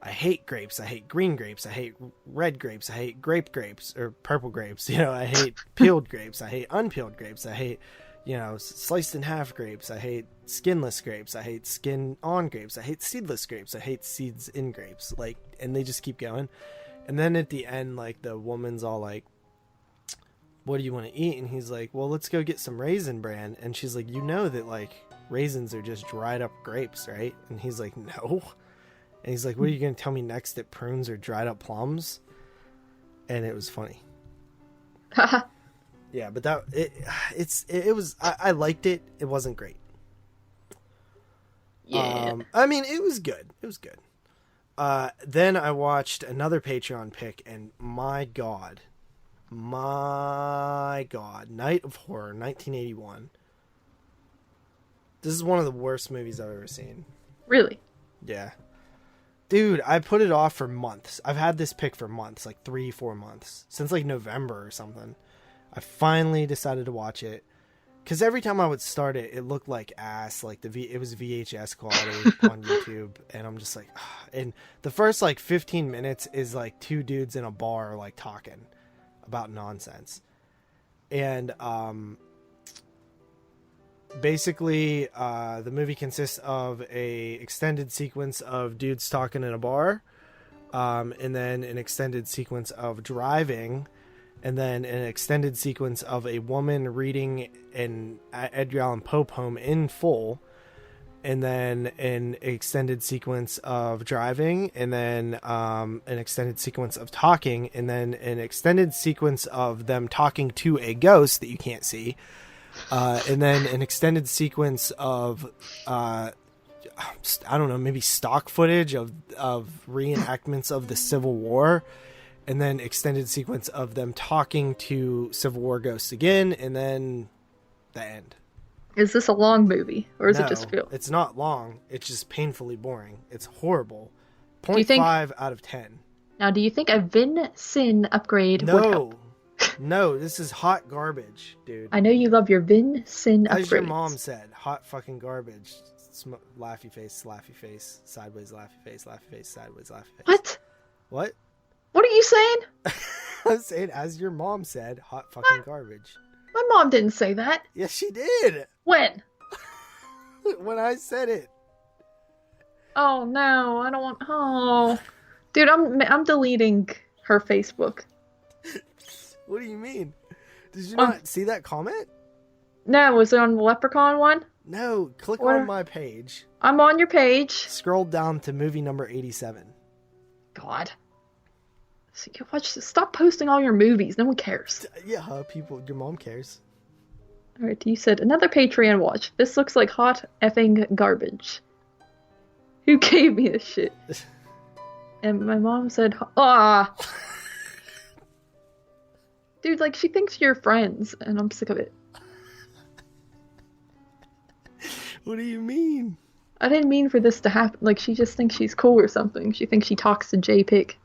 I hate grapes. I hate green grapes. I hate red grapes. I hate grape grapes or purple grapes. You know, I hate peeled grapes. I hate unpeeled grapes. I hate, you know, sliced in half grapes. I hate skinless grapes. I hate skin on grapes. I hate seedless grapes. I hate seeds in grapes. Like, and they just keep going. And then at the end, like, the woman's all like, what do you want to eat? And he's like, well, let's go get some Raisin Bran. And she's like, you know that, like, raisins are just dried up grapes, right? And he's like, no. And he's like, what are you going to tell me next, that prunes are dried up plums? And it was funny. Yeah, but I liked it. It wasn't great. Yeah. I mean, it was good. It was good. Then I watched another Patreon pick, and my God, Night of Horror, 1981. This is one of the worst movies I've ever seen. Really? Yeah. Dude, I put it off for months. I've had this pick for months, like 3-4 months. Since like November or something. I finally decided to watch it. Because every time I would start it, it looked like ass. Like it was VHS quality on YouTube. And I'm just like, ugh. And the first like 15 minutes is like two dudes in a bar like talking about nonsense. And basically, the movie consists of a extended sequence of dudes talking in a bar, and then an extended sequence of driving, and then an extended sequence of a woman reading an Edgar Allan Poe poem in full, and then an extended sequence of driving, and then an extended sequence of talking, and then an extended sequence of them talking to a ghost that you can't see. And then an extended sequence of, I don't know, maybe stock footage of reenactments of the Civil War, and then extended sequence of them talking to Civil War ghosts again, and then the end. Is this a long movie, or is it just feel? It's not long. It's just painfully boring. It's horrible. Do you think 0.5 out of 10. Now, do you think a Vin Sin upgrade would help? No, this is hot garbage, dude. I know you love your Vin Sin upgrades. As your mom said, hot fucking garbage. Laughy face, sideways, laughy face, sideways, laughy face. What? What? What are you saying? I'm saying, as your mom said, hot fucking garbage. My mom didn't say that. Yes, she did. When? When I said it. Oh no, I don't want. Oh, dude, I'm deleting her Facebook. What do you mean? Did you not see that comment? No, was it on the Leprechaun one? No, click on my page. I'm on your page. Scroll down to movie number 87. God. So you watch. Stop posting all your movies. No one cares. Yeah, people. Your mom cares. All right, you said another Patreon watch. This looks like hot effing garbage. Who gave me this shit? And my mom said, ah. Dude, like, she thinks you're friends, and I'm sick of it. What do you mean? I didn't mean for this to happen. Like, she just thinks she's cool or something. She thinks she talks to J-Pick.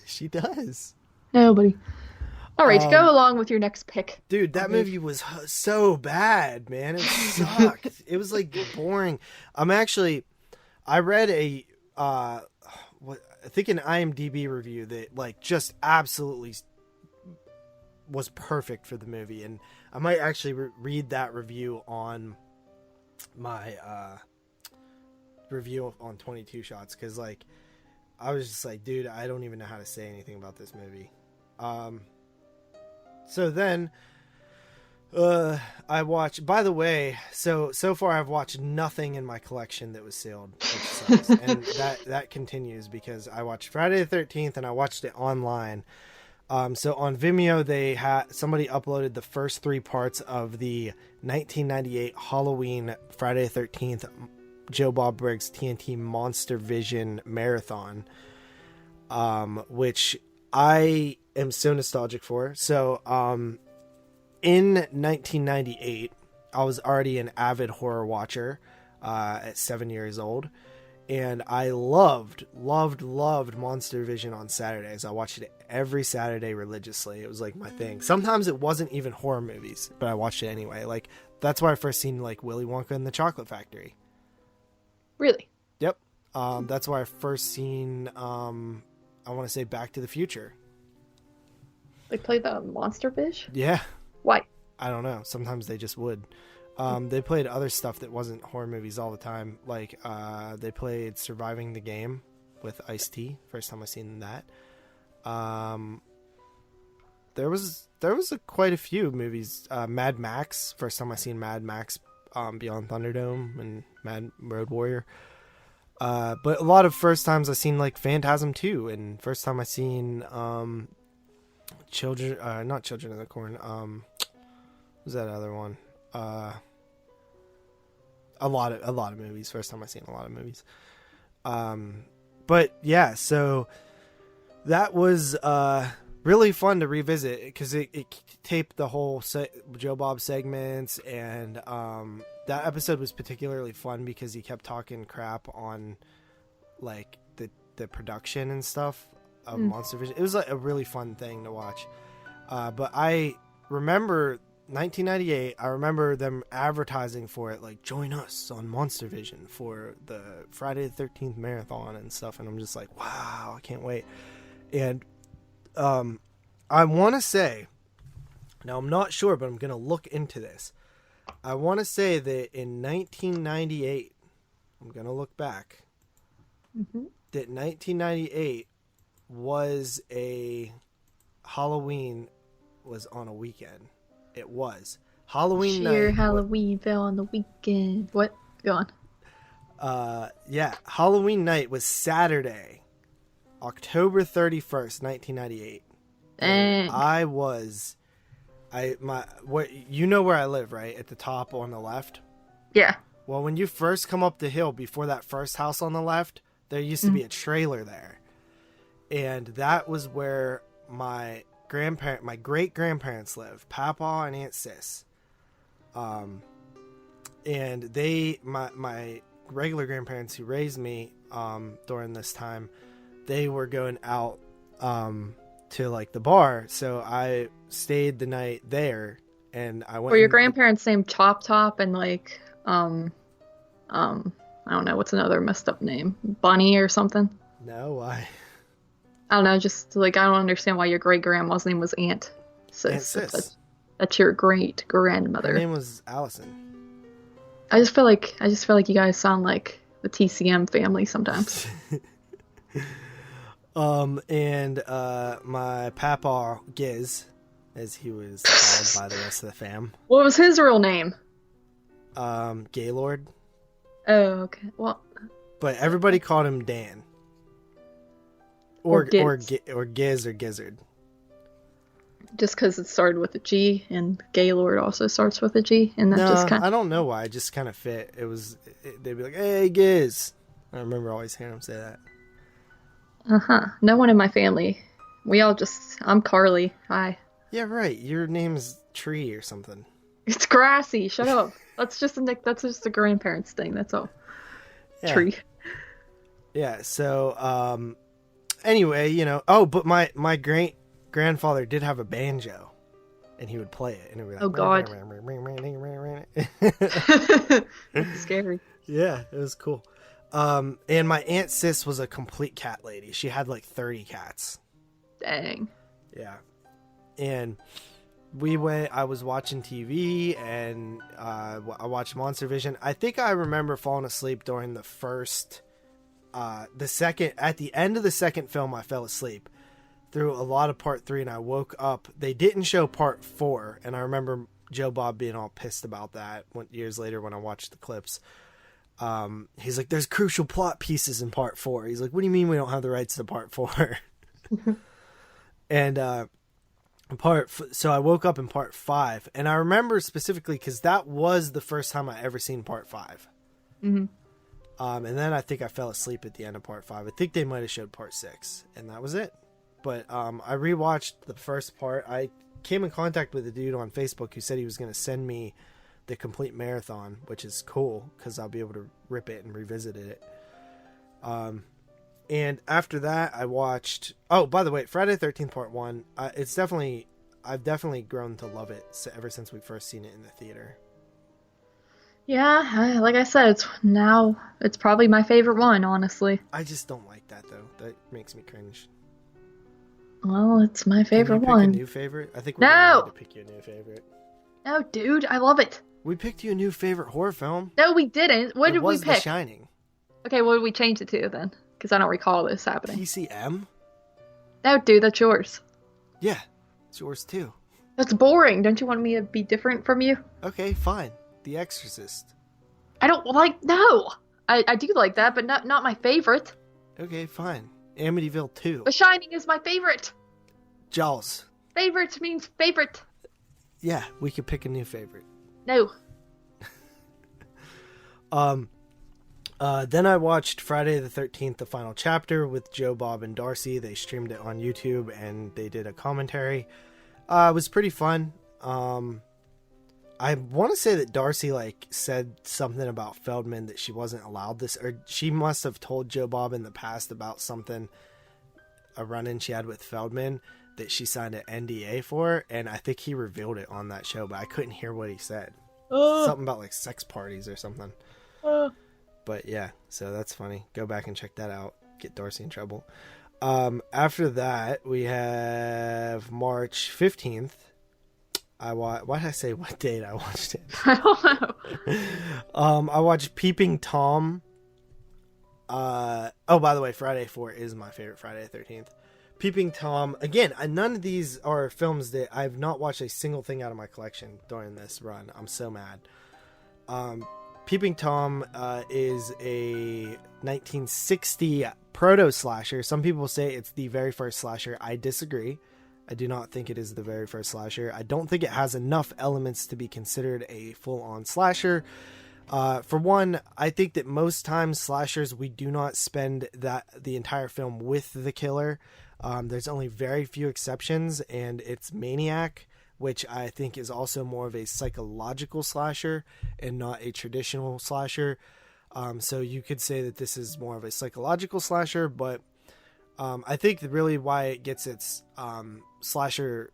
She does. Nobody. Alright, go along with your next pick. Dude, that movie was so bad, man. It sucked. It was, like, boring. I read I think an IMDb review that, like, just absolutely was perfect for the movie, and I might actually read that review on my review on 22 Shots, because, like, I was just like, dude, I don't even know how to say anything about this movie. So then I watched, by the way, so far I've watched nothing in my collection that was sealed, which sucks. And that continues, because I watched Friday the 13th and I watched it online. So on Vimeo, somebody uploaded the first 3 parts of the 1998 Halloween Friday the 13th Joe Bob Briggs TNT Monster Vision Marathon, which I am so nostalgic for. So in 1998, I was already an avid horror watcher at 7 years old. And I loved Monster Vision on Saturdays. I watched it every Saturday religiously. It was like my thing. Sometimes it wasn't even horror movies, but I watched it anyway. Like That's why I first seen like Willy Wonka and the Chocolate Factory. Really? Yep. That's why I first seen I want to say Back to the Future. They played the Monster Fish? Yeah. Why? I don't know. Sometimes they just would. They played other stuff that wasn't horror movies all the time. Like they played Surviving the Game with Ice-T. First time I seen that. There was quite a few movies. Mad Max. First time I seen Mad Max Beyond Thunderdome and Mad Road Warrior. But a lot of first times I seen like Phantasm 2, and first time I seen not Children of the Corn. What was that other one? A lot of movies. First time I seen a lot of movies. But yeah, so that was really fun to revisit because it taped the whole Joe Bob segments, and that episode was particularly fun because he kept talking crap on like the production and stuff of Monster Vision. It was like a really fun thing to watch. But I remember 1998, I remember them advertising for it, like, join us on Monster Vision for the Friday the 13th marathon and stuff, and I'm just like, wow, I can't wait. And I want to say, now I'm not sure, but I'm going to look into this. I want to say that in 1998, I'm going to look back, that 1998 was Halloween was on a weekend. It was Halloween night. Sheer Halloween fell on the weekend. What? Go on. Yeah, Halloween night was Saturday, October 31st, 1998. Dang. You know where I live, right? At the top on the left. Yeah. Well, when you first come up the hill before that first house on the left, there used to be a trailer there, and that was where my great grandparents live, Papa and Aunt Sis. And my regular grandparents who raised me during this time, they were going out to like the bar, so I stayed the night there, and I went. Were your grandparents name Chop Top and like I don't know, what's another messed up name? Bunny or something? No, why? I don't know, just like I don't understand why your great grandma's name was Aunt Sis. Aunt Sis. That's your great grandmother. Her name was Allison. I just feel like you guys sound like the TCM family sometimes. And my Papa Giz, as he was called by the rest of the fam. What was his real name? Gaylord. Oh, okay. Well, but everybody called him Dan. Or Giz or Gizzard. Just because it started with a G, and Gaylord also starts with a G, and that just kind of... I don't know why. It just kind of fit. They'd be like, "Hey, Giz." I remember always hearing him say that. No one in my family. I'm Carly. Hi. Yeah, right. Your name's Tree or something. It's Grassy. Shut up. That's just a grandparents thing. That's all. Yeah. Tree. Yeah. So, anyway, but my great grandfather did have a banjo, and he would play it, and it would be like, oh God. That's scary. Yeah, it was cool. And my Aunt Sis was a complete cat lady. She had like 30 cats. Dang. Yeah. And I was watching TV, and I watched Monster Vision. I think I remember falling asleep during the first, at the end of the second film, I fell asleep through a lot of part 3, and I woke up. They didn't show part 4, and I remember Joe Bob being all pissed about that years later when I watched the clips. He's like, there's crucial plot pieces in part 4. He's like, what do you mean we don't have the rights to part 4? And so I woke up in part 5, and I remember specifically because that was the first time I ever seen part 5. And then I think I fell asleep at the end of part 5. I think they might have showed part 6, and that was it. But I rewatched the first part. I came in contact with a dude on Facebook who said he was going to send me the complete marathon, which is cool because I'll be able to rip it and revisit it. And after that, I watched. Oh, by the way, Friday the 13th Part 1. I've definitely grown to love it ever since we first seen it in the theater. Yeah, like I said, it's probably my favorite one, honestly. I just don't like that though. That makes me cringe. Well, it's my Can you favorite pick a one. new favorite? I think we're gonna need No! to pick you a new favorite. No, dude, I love it. We picked you a new favorite horror film. No, we didn't. What It did we was The pick? Shining. Okay, what did we change it to then? Because I don't recall this happening. TCM? No, dude, that's yours. Yeah, it's yours too. That's boring. Don't you want me to be different from you? Okay, fine. The Exorcist. I don't like. No, I do like that, but not my favorite. Okay, fine. Amityville 2. The Shining is my favorite. Jaws. Favorite means favorite. Yeah, we could pick a new favorite. No. Then I watched Friday the 13th, the final chapter with Joe, Bob, and Darcy. They streamed it on YouTube and they did a commentary. It was pretty fun. I want to say that Darcy said something about Feldman that she wasn't allowed this, or she must have told Joe Bob in the past about something, a run-in she had with Feldman that she signed an NDA for, and I think he revealed it on that show, but I couldn't hear what he said. Something about sex parties or something. But yeah, so that's funny. Go back and check that out. Get Darcy in trouble. After that, we have March 15th. Why did I say what date I watched it? I don't know. I watched Peeping Tom. By the way, Friday 4 is my favorite Friday the 13th. Peeping Tom. Again, none of these are films that I've not watched a single thing out of my collection during this run. I'm so mad. Peeping Tom is a 1960 proto-slasher. Some people say it's the very first slasher. I disagree. I do not think it is the very first slasher. I don't think it has enough elements to be considered a full-on slasher. For one, I think that most times slashers, we do not spend the entire film with the killer. There's only very few exceptions, and it's Maniac, which I think is also more of a psychological slasher and not a traditional slasher. So you could say that this is more of a psychological slasher, but I think really why it gets its slasher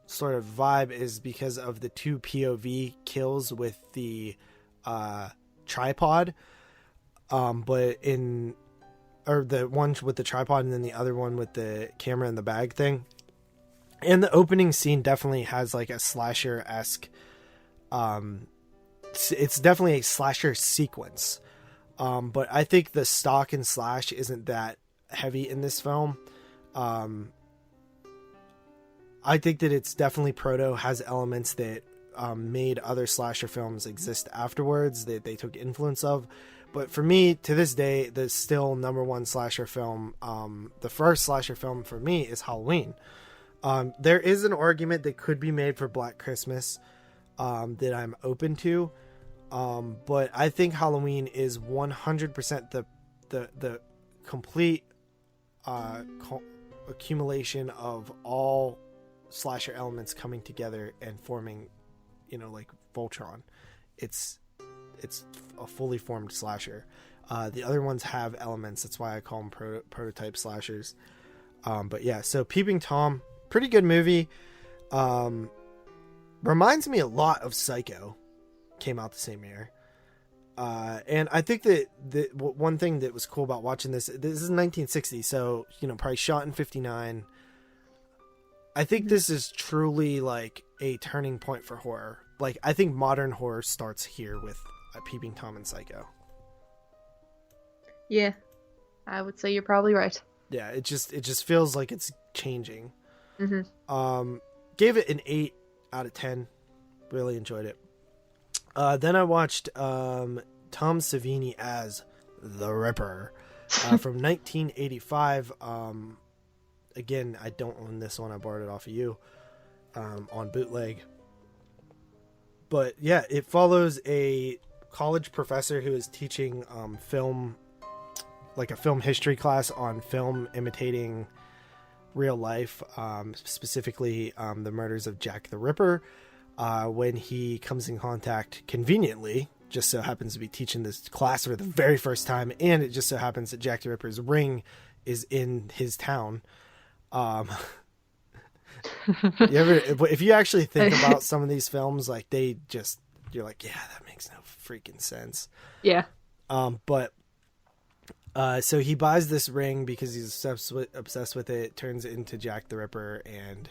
sort of vibe is because of the two POV kills with the tripod, or the one with the tripod and then the other one with the camera in the bag thing. And the opening scene definitely has a slasher-esque, it's definitely a slasher sequence. But I think the stalk and slash isn't that heavy in this film. I think that it's definitely has elements that made other slasher films exist afterwards that they took influence of. But for me, to this day, the still number one slasher film, the first slasher film for me is Halloween. There is an argument that could be made for Black Christmas that I'm open to. But I think Halloween is 100% the complete accumulation of all slasher elements coming together and forming, like Voltron. It's a fully formed slasher. The other ones have elements. That's why I call them prototype slashers. But yeah, so Peeping Tom, pretty good movie. Reminds me a lot of Psycho. Came out the same year. And I think that one thing that was cool about watching this is 1960, so probably shot in 59. I think this is truly a turning point for horror. I think modern horror starts here with Peeping Tom and Psycho. Yeah, I would say you're probably right. Yeah, it just feels like it's changing. Mm-hmm. Gave it an 8 out of 10. Really enjoyed it. Then I watched Tom Savini as the Ripper from 1985. Again, I don't own this one. I borrowed it off of you on bootleg. But yeah, it follows a college professor who is teaching film, a film history class on film imitating real life, specifically the murders of Jack the Ripper. When he comes in contact, conveniently, just so happens to be teaching this class for the very first time, and it just so happens that Jack the Ripper's ring is in his town. If you actually think about some of these films, they just you're like, yeah, that makes no freaking sense. Yeah. But so he buys this ring because he's obsessed with it, turns it into Jack the Ripper, and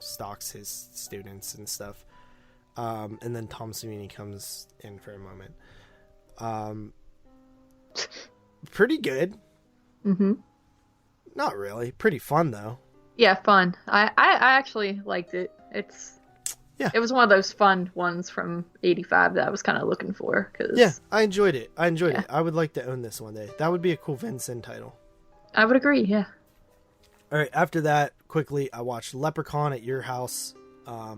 stalks his students and stuff. And then Tom Savini comes in for a moment. Pretty good. Mm-hmm. Not really. Pretty fun though. Yeah, fun. I actually liked it. It was one of those fun ones from '85 that I was kind of looking for. Yeah, I enjoyed it. I would like to own this one day. That would be a cool Vincent title. I would agree, yeah. All right, after that, quickly, I watched Leprechaun at your house. I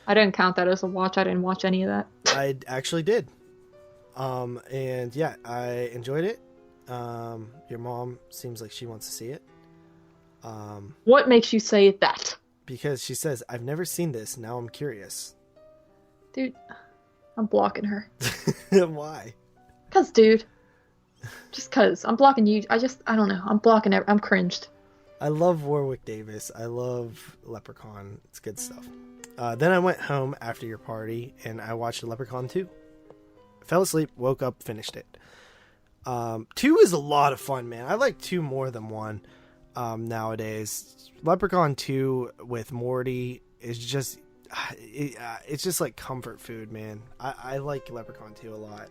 didn't count that as a watch. I didn't watch any of that. I actually did. And yeah, I enjoyed it. Your mom seems like she wants to see it. What makes you say that? Because she says, I've never seen this. Now I'm curious. Dude, I'm blocking her. Why? Cause, dude. Just cause. I'm blocking you. I don't know. I'm blocking it. I'm cringed. I love Warwick Davis. I love Leprechaun. It's good stuff. Then I went home after your party and I watched Leprechaun 2. Fell asleep, woke up, finished it. 2 is a lot of fun, man. I like 2 more than 1 nowadays. Leprechaun 2 with Morty is just... it's just like comfort food, man. I like Leprechaun 2 a lot.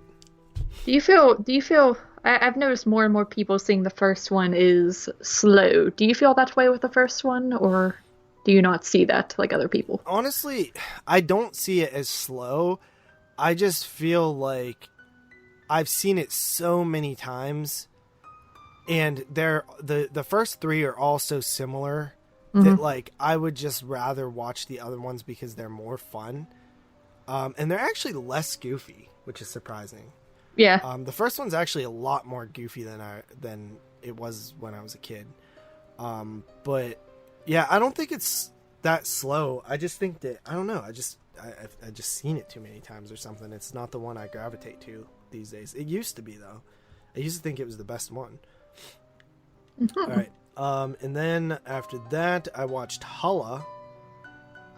Do you feel I've noticed more and more people saying the first one is slow. Do you feel that way with the first one, or do you not see that like other people? Honestly, I don't see it as slow. I just feel like I've seen it so many times, and the first 3 are all so similar that like I would just rather watch the other ones because they're more fun. And they're actually less goofy, which is surprising. Yeah. The first one's actually a lot more goofy than it was when I was a kid. But yeah, I don't think it's that slow. I just think that, I don't know. I just seen it too many times or something. It's not the one I gravitate to these days. It used to be though. I used to think it was the best one. All right. And then after that, I watched Holla,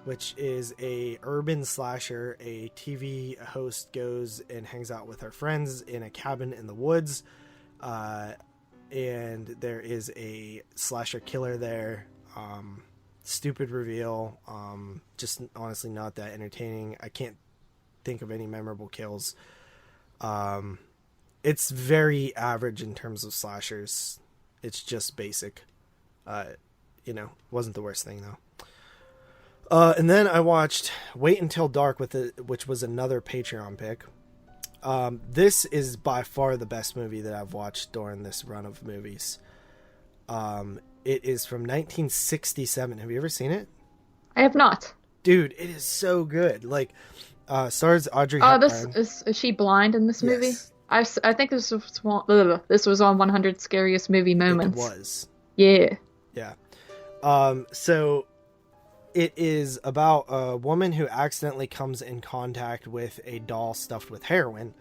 which is a urban slasher. A TV host goes and hangs out with her friends in a cabin in the woods, and there is a slasher killer there. Stupid reveal. Just honestly not that entertaining. I can't think of any memorable kills. It's very average in terms of slashers. It's just basic. Wasn't the worst thing though. And then I watched Wait Until Dark which was another Patreon pick. This is by far the best movie that I've watched during this run of movies. It is from 1967. Have you ever seen it? I have not. Dude, it is so good. Like, stars Audrey Hepburn. Is she blind in this movie? Yes. I think this was on 100 Scariest Movie Moments. It was. Yeah. Yeah. So it is about a woman who accidentally comes in contact with a doll stuffed with heroin,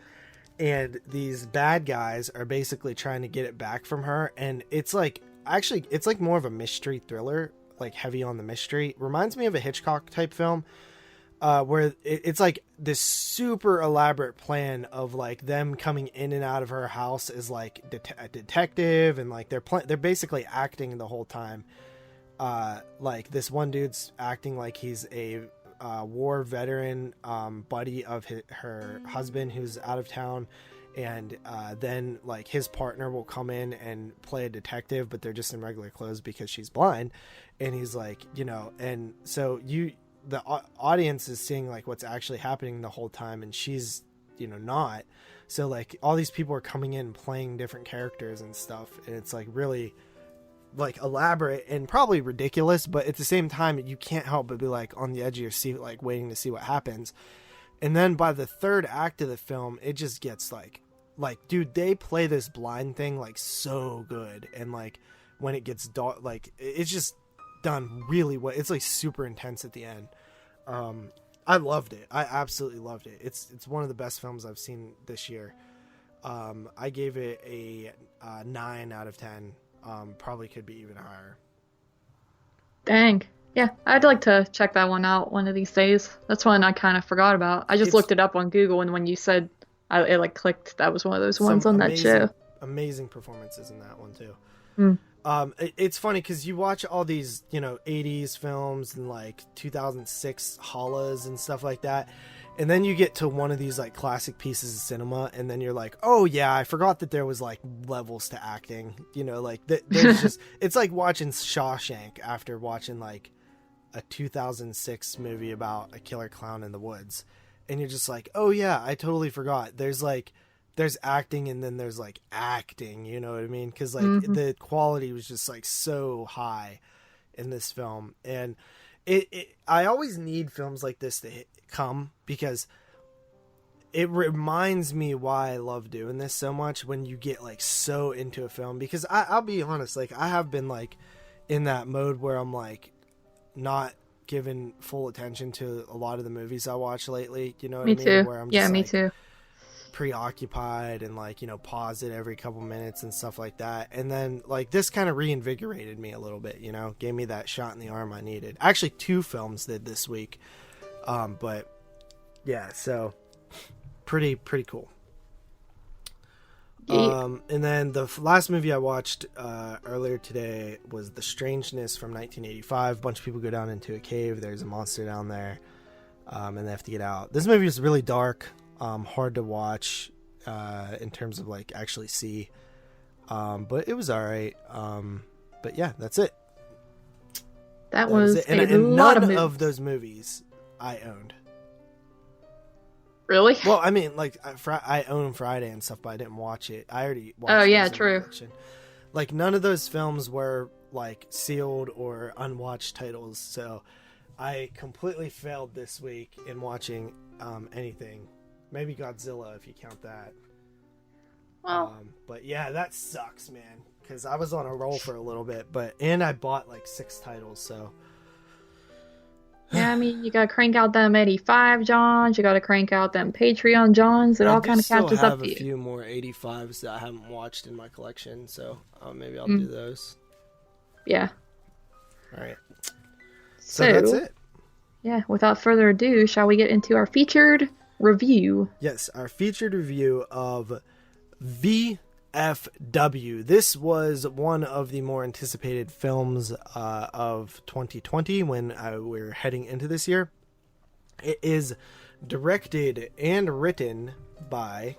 and these bad guys are basically trying to get it back from her. And it's like more of a mystery thriller, like heavy on the mystery. Reminds me of a Hitchcock type film, where it's like this super elaborate plan of like them coming in and out of her house as like a detective, and like they're basically acting the whole time. Like this one dude's acting like he's a war veteran, buddy of her husband who's out of town, and then like his partner will come in and play a detective, but they're just in regular clothes because she's blind, and he's like, and so the audience is seeing like what's actually happening the whole time, and she's not. So like all these people are coming in playing different characters and stuff, and it's like really like elaborate and probably ridiculous, but at the same time you can't help but be like on the edge of your seat, like waiting to see what happens. And then by the third act of the film, it just gets like dude, they play this blind thing like so good, and like when it gets dark, like it's just done really well. It's like super intense at the end. I loved it. I absolutely loved it. It's one of the best films I've seen this year. I gave it a 9 out of 10. Probably could be even higher. Dang. Yeah, I'd like to check that one out one of these days. That's one I kind of forgot about. I just It's looked it up on Google, and when you said, it like clicked. That was one of those ones some on that show. amazing performances in that one too. Mm. It's funny because you watch all these, 80s films and like 2006 Hollas and stuff like that. And then you get to one of these like classic pieces of cinema, and then you're like, oh yeah, I forgot that there was like levels to acting. There's just, it's like watching Shawshank after watching like a 2006 movie about a killer clown in the woods. And you're just like, oh yeah, I totally forgot. There's acting, and then there's like acting, you know what I mean? Because like the quality was just like so high in this film. And I always need films like this to come, because it reminds me why I love doing this so much, when you get like so into a film. Because I'll be honest, like I have been like in that mode where I'm like not giving full attention to a lot of the movies I watch lately, you know what Me I mean? too. Where I'm Yeah, just me like too. preoccupied and like, pause it every couple minutes and stuff like that. And then like this kind of reinvigorated me a little bit, gave me that shot in the arm I needed. Actually, 2 films did this week. But yeah, so pretty cool. Yeah. And then the last movie I watched earlier today was The Strangeness from 1985. A bunch of people go down into a cave. There's a monster down there, and they have to get out. This movie is really dark, hard to watch in terms of like actually see, but it was all right. But yeah, that's it. That was it. a And lot none of of those movies I owned. Really? Well, I mean, like I own Friday and stuff, but I didn't watch it. I already watched. Oh yeah, those in true. collection. Like none of those films were like sealed or unwatched titles, so I completely failed this week in watching anything. Maybe Godzilla if you count that. Well, But yeah, that sucks, man. Because I was on a roll for a little bit, and I bought like 6 titles, so. yeah, I mean, you gotta crank out them 85 Johns, you gotta crank out them Patreon Johns, it all kind of catches up to I you. have a few more 85s that I haven't watched in my collection, so maybe I'll do those. Yeah. Alright. So that's it. Yeah, without further ado, shall we get into our featured review? Yes, our featured review of V.F.W. This was one of the more anticipated films of 2020 when we're heading into this year. It is directed and written by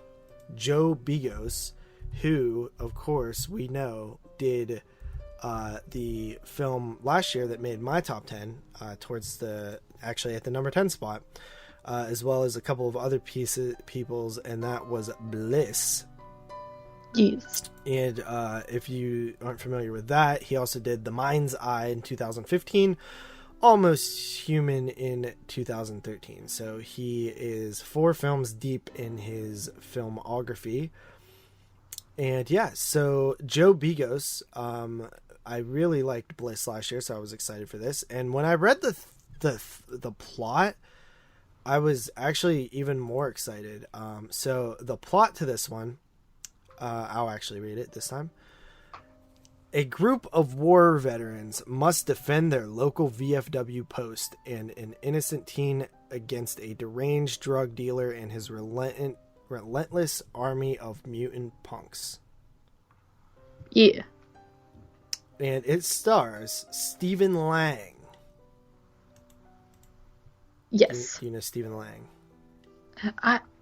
Joe Begos, who, of course, we know did the film last year that made my top 10 actually at the number 10 spot, as well as a couple of other people's, and that was Bliss. Yes. And if you aren't familiar with that, he also did The Mind's Eye in 2015, Almost Human in 2013. So he is 4 films deep in his filmography. And yeah, so Joe Begos, I really liked Bliss last year, so I was excited for this. And when I read the plot, I was actually even more excited. So the plot to this one, I'll actually read it this time. A group of war veterans must defend their local V.F.W. post and an innocent teen against a deranged drug dealer and his relentless army of mutant punks. Yeah. And it stars Stephen Lang. Yes. You know Stephen Lang.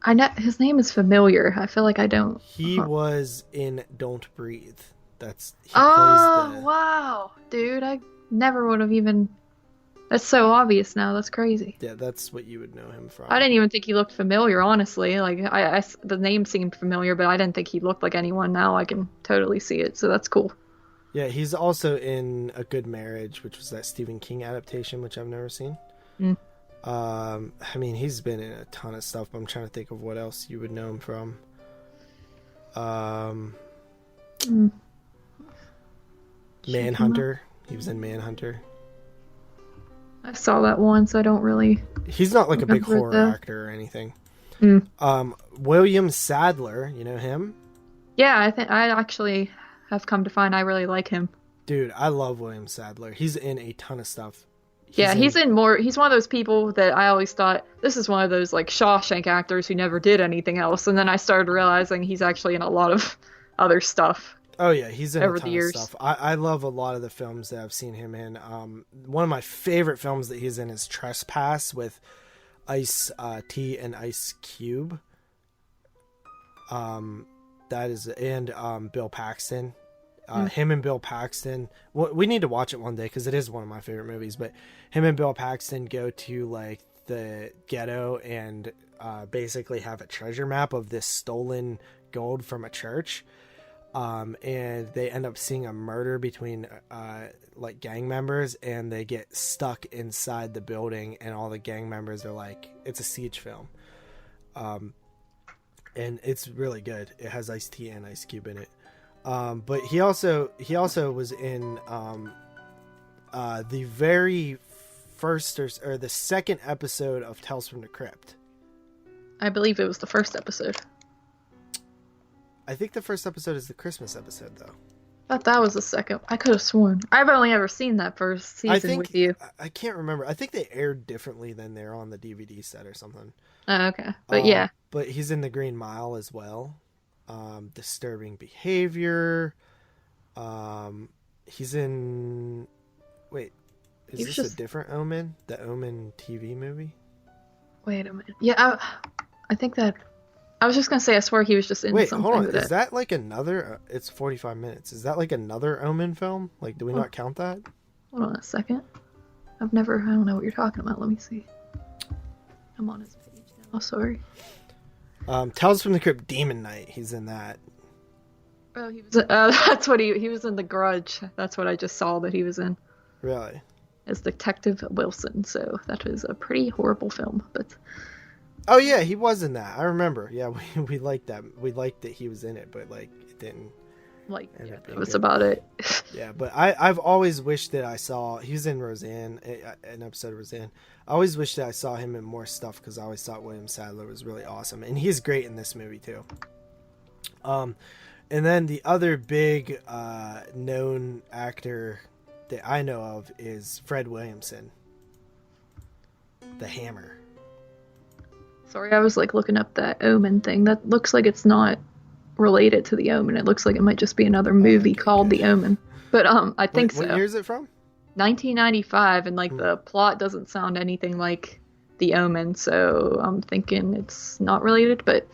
I know his name is familiar. I feel like I don't. He was in Don't Breathe. Wow, dude! I never would have even. That's so obvious now. That's crazy. Yeah, that's what you would know him from. I didn't even think he looked familiar, honestly. Like the name seemed familiar, but I didn't think he looked like anyone. Now I can totally see it, so that's cool. Yeah, he's also in A Good Marriage, which was that Stephen King adaptation, which I've never seen. I mean, he's been in a ton of stuff, but I'm trying to think of what else you would know him from. Manhunter. He was in Manhunter. I saw that once. I don't really. He's not like a big horror actor or anything. William Sadler, you know him? Yeah, I think I actually have come to find I really like him. Dude, I love William Sadler. He's in a ton of stuff. He's one of those people that I always thought, this is one of those like Shawshank actors who never did anything else. And then I started realizing he's actually in a lot of other stuff. Oh yeah, he's in over a ton the years. of stuff. I love a lot of the films that I've seen him in. One of my favorite films that he's in is Trespass with Ice-T and Ice Cube. That is, and Bill Paxton. Him and Bill Paxton. We need to watch it one day because it is one of my favorite movies. But him and Bill Paxton go to like the ghetto and basically have a treasure map of this stolen gold from a church. And they end up seeing a murder between like gang members, and they get stuck inside the building, and all the gang members are like, it's a siege film. And it's really good. It has Ice-T and Ice Cube in it. But he also was in the very first or the second episode of Tales from the Crypt. I believe it was the first episode. I think the first episode is the Christmas episode, though. I thought that was the second. I could have sworn. I've only ever seen that first season with you. I can't remember. I think they aired differently than they're on the DVD set or something. Oh, okay. But yeah. But he's in The Green Mile as well. Disturbing Behavior. He's in... Wait. Is this a different Omen? The Omen TV movie? Wait a minute. Yeah, I think that... I was just going to say, I swear he was just in something. Wait, hold on. Is that like another... It's 45 minutes. Is that like another Omen film? Like, do we not count that? Hold on a second. I don't know what you're talking about. Let me see. I'm on his page now. Sorry. Tales from the Crypt Demon Knight. He's in that. Oh, he was... that's what he was in The Grudge. That's what I just saw that he was in. Really? As Detective Wilson. So that was a pretty horrible film, but... Oh yeah, he was in that. I remember. Yeah, we liked that. We liked that he was in it, but like it didn't. Like yeah, that was about it. Yeah, but I've always wished that I saw. He was in Roseanne, an episode of Roseanne. I always wish that I saw him in more stuff because I always thought William Sadler was really awesome, and he's great in this movie too. And then the other big known actor that I know of is Fred Williamson, the Hammer. Sorry, I was like looking up that Omen thing. That looks like it's not related to the Omen. It looks like it might just be another movie called The Omen. But I think so. What year is it from? 1995, and like the plot doesn't sound anything like The Omen, so I'm thinking it's not related. But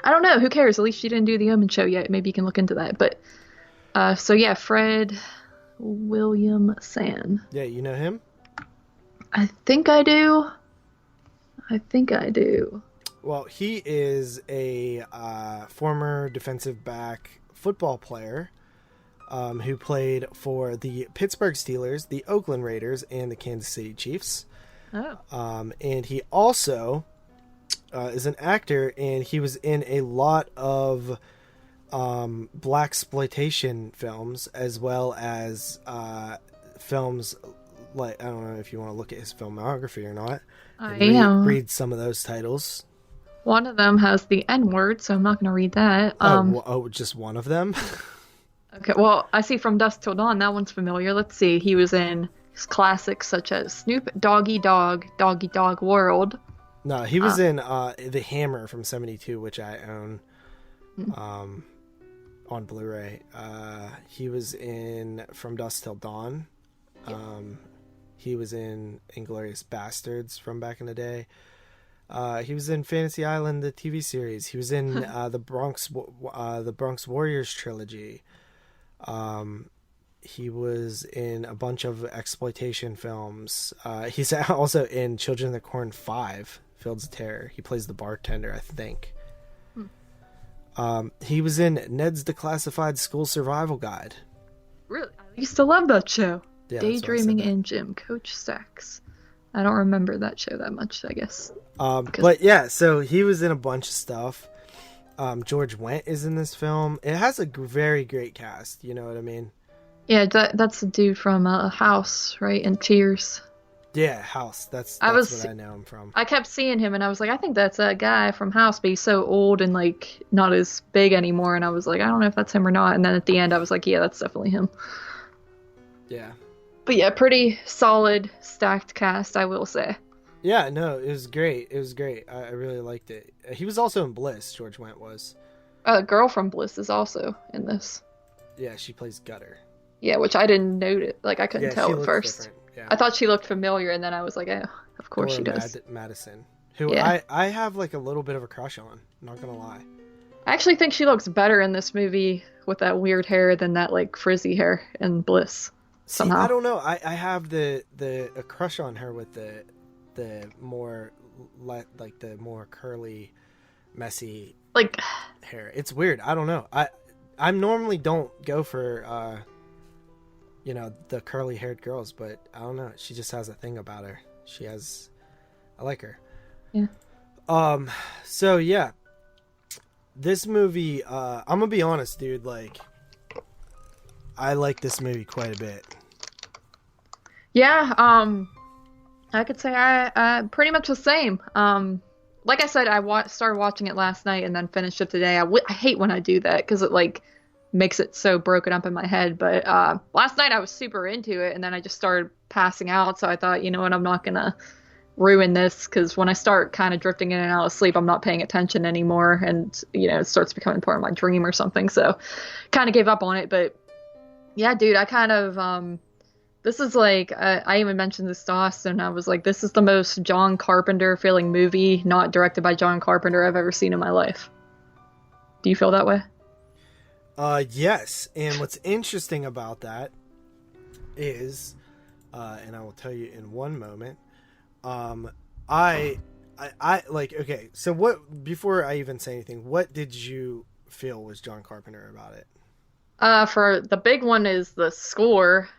I don't know. Who cares? At least you didn't do the Omen show yet. Maybe you can look into that. But so yeah, Fred Williamson. Yeah, you know him? I think I do. Well, he is a former defensive back football player who played for the Pittsburgh Steelers, the Oakland Raiders, and the Kansas City Chiefs. Oh. And he also is an actor, and he was in a lot of blaxploitation films, as well as films like, I don't know if you want to look at his filmography or not. Read some of those titles. One of them has the N-word, so I'm not going to read that. Just one of them? Okay, well, I see From Dusk Till Dawn. That one's familiar. Let's see. He was in classics such as Snoop Doggy Dog, Doggy Dog World. No, he was in The Hammer from 1972, which I own on Blu-ray. He was in From Dusk Till Dawn. Yep. He was in Inglourious Bastards from back in the day. He was in Fantasy Island, the TV series. He was in the Bronx Warriors trilogy. He was in a bunch of exploitation films. He's also in Children of the Corn 5, Fields of Terror. He plays the bartender, I think. He was in Ned's Declassified School Survival Guide. Really? I used to love that show. Yeah, Daydreaming in Gym, Coach Sacks. I don't remember that show that much, I guess. But yeah, so he was in a bunch of stuff. George Wendt is in this film. It has a very great cast, you know what I mean? Yeah, that's the dude from House, right? And Cheers. Yeah, House. That's what I know him from. I kept seeing him, and I was like, I think that's a guy from House, but he's so old and like not as big anymore. And I was like, I don't know if that's him or not. And then at the end, I was like, yeah, that's definitely him. Yeah. But yeah, pretty solid stacked cast, I will say. Yeah, no, it was great. It was great. I really liked it. He was also in Bliss. George Wendt was. Girl from Bliss is also in this. Yeah, she plays Gutter. Yeah, which I didn't notice. Like I couldn't tell she at looks first. different. Yeah. I thought she looked familiar, and then I was like, oh, of course she does. Madison, who Yeah. I have like a little bit of a crush on. Not gonna lie. I actually think she looks better in this movie with that weird hair than that like frizzy hair in Bliss. Somehow. See, I don't know. I have a crush on her with the more like the more curly, messy like hair. It's weird. I don't know. I normally don't go for the curly haired girls, but I don't know. She just has a thing about her. I like her. Yeah. So yeah. This movie, I'm gonna be honest, dude, like I like this movie quite a bit. Yeah, I could say I pretty much the same. Like I said, I started watching it last night and then finished it today. I hate when I do that because it like makes it so broken up in my head. But last night I was super into it and then I just started passing out. So I thought, you know what, I'm not gonna ruin this because when I start kind of drifting in and out of sleep, I'm not paying attention anymore, and it starts becoming part of my dream or something. So kind of gave up on it. But yeah, dude, I kind of this is like I even mentioned this to Austin. I was like, this is the most John Carpenter feeling movie not directed by John Carpenter I've ever seen in my life. Do you feel that way? Yes. And what's interesting about that is and I will tell you in one moment, I like, okay, so what, before I even say anything, what did you feel was John Carpenter about it? For the big one is the score.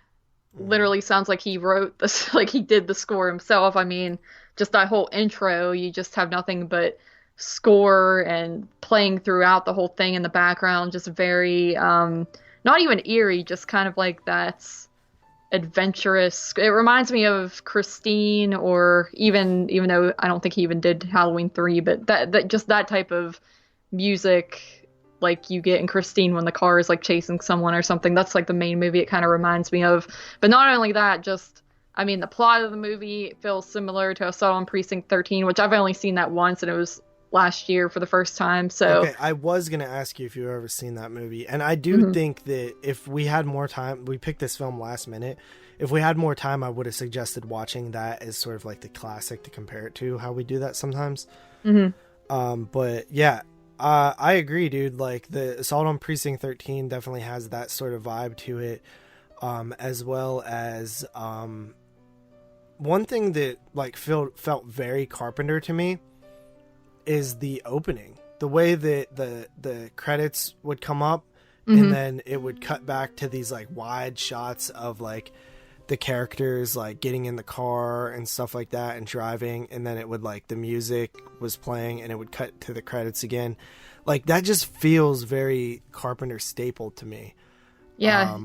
Literally sounds like he wrote this, like he did the score himself. I mean, just that whole intro, you just have nothing but score and playing throughout the whole thing in the background, just very, not even eerie, just kind of like that's adventurous. It reminds me of Christine, or even though I don't think he even did Halloween 3, but that just that type of music like you get in Christine when the car is like chasing someone or something. That's like the main movie it kind of reminds me of. But not only that, just I mean the plot of the movie feels similar to Assault on Precinct 13, which I've only seen that once, and it was last year for the first time. So okay, I was gonna ask you if you've ever seen that movie, and I do think that if we had more time, we picked this film last minute. If we had more time, I would have suggested watching that as sort of like the classic to compare it to, how we do that sometimes. But yeah, I agree, dude. Like the Assault on Precinct 13 definitely has that sort of vibe to it, as well as one thing that like felt very Carpenter to me is the opening, the way that the credits would come up and then it would cut back to these like wide shots of like the characters like getting in the car and stuff like that and driving, and then it would like the music was playing and it would cut to the credits again. Like that just feels very Carpenter staple to me. Yeah.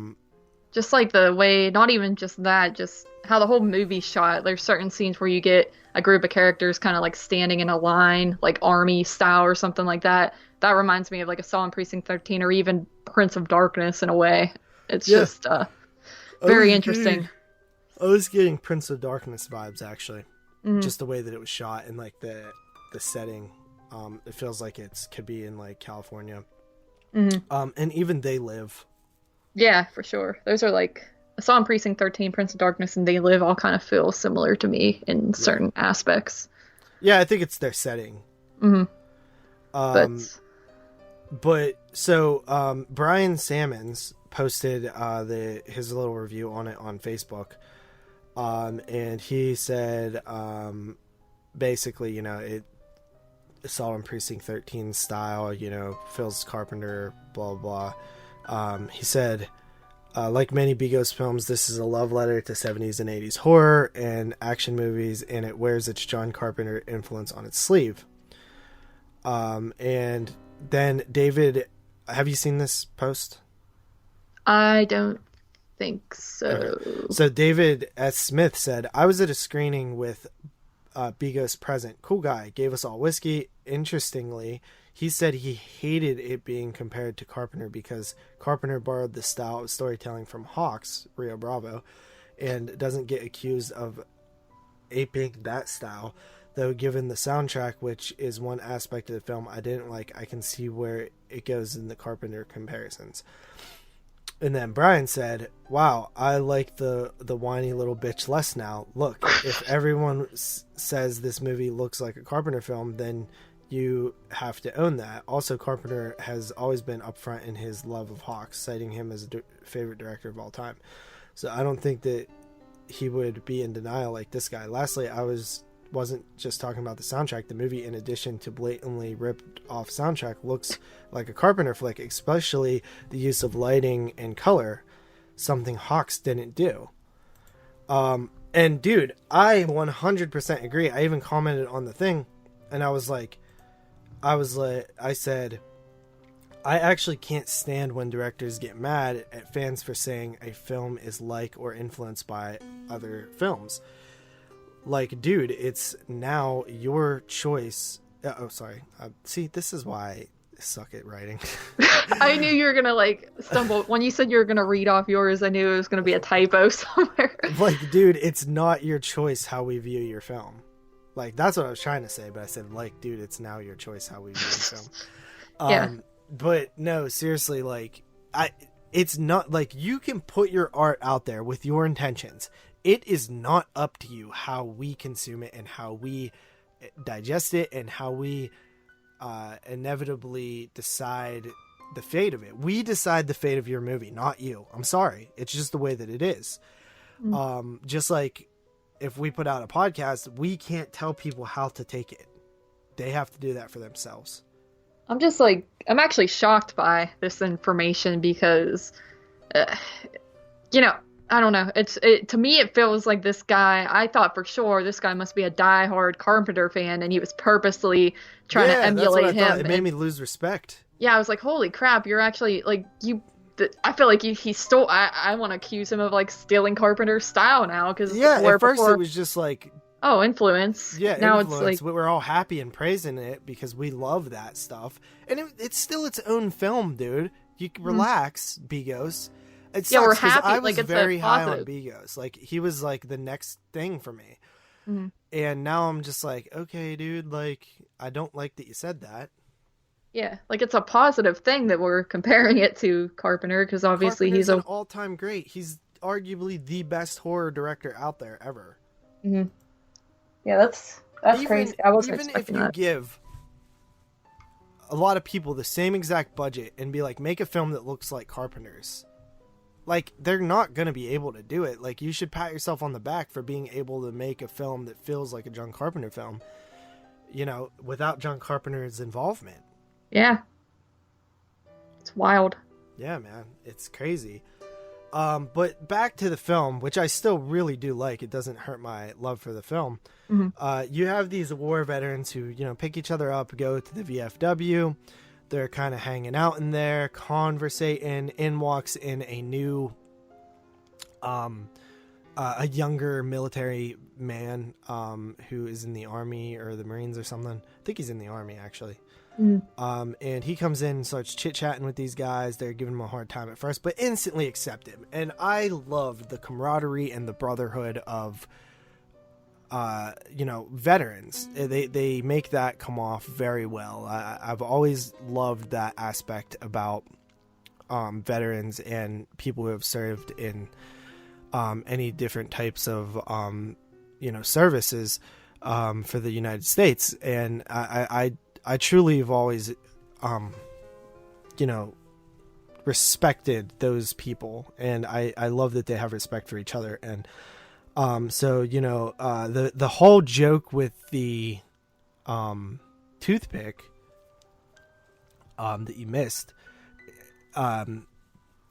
Just like the way, not even just that, just how the whole movie's shot. There's certain scenes where you get a group of characters kind of like standing in a line, like army style or something like that. That reminds me of like Assault on Precinct 13 or even Prince of Darkness in a way. It's just very interesting. I was getting Prince of Darkness vibes actually. Just the way that it was shot and like the setting. It feels like it could be in like California. And even They Live. Yeah, for sure. Those are like Assault on Precinct 13, Prince of Darkness, and They Live all kind of feel similar to me in certain aspects. Yeah, I think it's their setting. But so Brian Sammons posted his little review on it on Facebook, and he said basically, Assault on Precinct 13 style, Phil's Carpenter, blah blah. He said, like many Begos films, this is a love letter to 70s and 80s horror and action movies, and it wears its John Carpenter influence on its sleeve. And then David, have you seen this post? I don't think so. Okay. So David S. Smith said, I was at a screening with Begos present. Cool guy. Gave us all whiskey. Interestingly, he said he hated it being compared to Carpenter because Carpenter borrowed the style of storytelling from Hawks, Rio Bravo, and doesn't get accused of aping that style. Though given the soundtrack, which is one aspect of the film I didn't like, I can see where it goes in the Carpenter comparisons. And then Brian said, wow, I like the whiny little bitch less now. Look, if everyone says this movie looks like a Carpenter film, then you have to own that. Also, Carpenter has always been upfront in his love of Hawks, citing him as a favorite director of all time. So I don't think that he would be in denial like this guy. Lastly, I wasn't just talking about the soundtrack. The movie, in addition to blatantly ripped off soundtrack, looks like a Carpenter flick, especially the use of lighting and color, something Hawks didn't do. And dude, I 100% agree. I even commented on the thing, and I said, I actually can't stand when directors get mad at fans for saying a film is like or influenced by other films. Like, dude, it's now your choice. See, this is why I suck at writing. I knew you were gonna like stumble when you said you were gonna read off yours. I knew it was gonna be a typo somewhere. Like, dude, it's not your choice how we view your film. Like, that's what I was trying to say, but I said, like, dude, it's now your choice how we view your film. Yeah. But no, seriously, like, it's not like you can put your art out there with your intentions. It is not up to you how we consume it and how we digest it and how we inevitably decide the fate of it. We decide the fate of your movie, not you. I'm sorry. It's just the way that it is. Just like if we put out a podcast, we can't tell people how to take it. They have to do that for themselves. I'm actually shocked by this information because, I don't know. To me, it feels like this guy, I thought for sure this guy must be a diehard Carpenter fan and he was purposely trying to emulate him. It made me lose respect. Yeah, I was like, holy crap, you're actually, like, I feel like he stole, I want to accuse him of, like, stealing Carpenter's style now. Cause at first it was just like, oh, influence. Yeah, now influence. It's like we're all happy and praising it because we love that stuff. And it's still its own film, dude. You can relax, Begos. It sucks, we're happy. I was like, it's very high on positive. Begos. Like, he was like the next thing for me. And now I'm just like, okay, dude, like, I don't like that you said that. Yeah, like, it's a positive thing that we're comparing it to Carpenter because obviously he's an all-time great. He's arguably the best horror director out there ever. Yeah, that's crazy. I wasn't expecting that. Even if you give a lot of people the same exact budget and be like, make a film that looks like Carpenter's, like, they're not going to be able to do it. Like, you should pat yourself on the back for being able to make a film that feels like a John Carpenter film, without John Carpenter's involvement. Yeah. It's wild. Yeah, man. It's crazy. But back to the film, which I still really do like. It doesn't hurt my love for the film. You have these war veterans who, pick each other up, go to the V.F.W. They're kind of hanging out in there, conversating. In walks in a new, a younger military man who is in the Army or the Marines or something. I think he's in the Army, actually. And he comes in and starts chit-chatting with these guys. They're giving him a hard time at first, but instantly accept him. And I loved the camaraderie and the brotherhood of, veterans. They make that come off very well. I've always loved that aspect about veterans and people who have served in any different types of, services for the United States. And I truly have always, respected those people, and I love that they have respect for each other. And the whole joke with the toothpick that you missed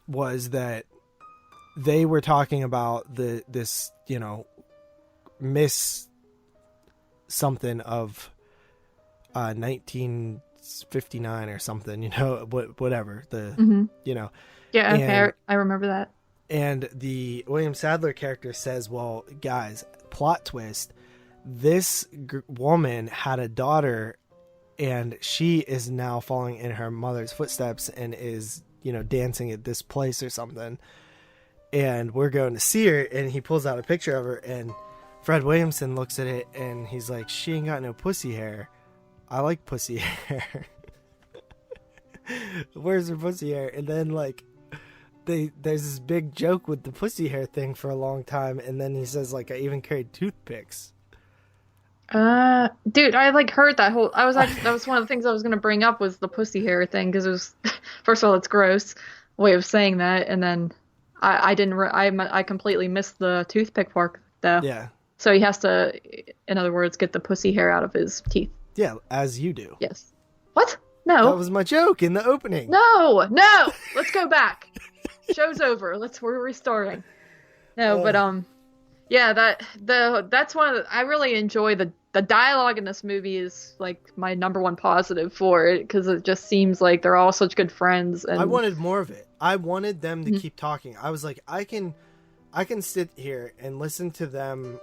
was that they were talking about this miss something of 1959 or something, whatever Yeah, okay, I remember that. And the William Sadler character says, well, guys, plot twist, this woman had a daughter and she is now following in her mother's footsteps and is dancing at this place or something. and we're going to see her, and he pulls out a picture of her, and Fred Williamson looks at it, and he's like, she ain't got no pussy hair. I like pussy hair. Where's her pussy hair? And then, like, there's this big joke with the pussy hair thing for a long time, and then he says, like, I even carried toothpicks. Dude, I like heard that whole. That was one of the things I was gonna bring up was the pussy hair thing because it was, first of all, it's gross way of saying that, and then I completely missed the toothpick part though. Yeah. So he has to, in other words, get the pussy hair out of his teeth. Yeah, as you do. Yes. What? No. That was my joke in the opening. No. Let's go back. Show's over. We're restarting. No, but yeah, that's one of the, I really enjoy the dialogue in this movie is like my number one positive for it because it just seems like they're all such good friends. And I wanted more of it. I wanted them to keep talking. I was like, I can sit here and listen to them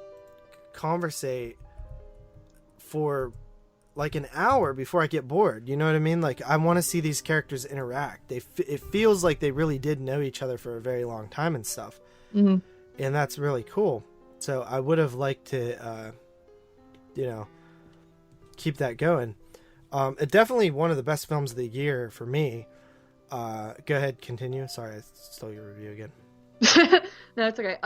conversate for like an hour before I get bored. You know what I mean? Like, I want to see these characters interact. It feels like they really did know each other for a very long time and stuff. Mm-hmm. And that's really cool. So I would have liked to, keep that going. It definitely one of the best films of the year for me. Go ahead, continue. Sorry, I stole your review again. No, it's okay.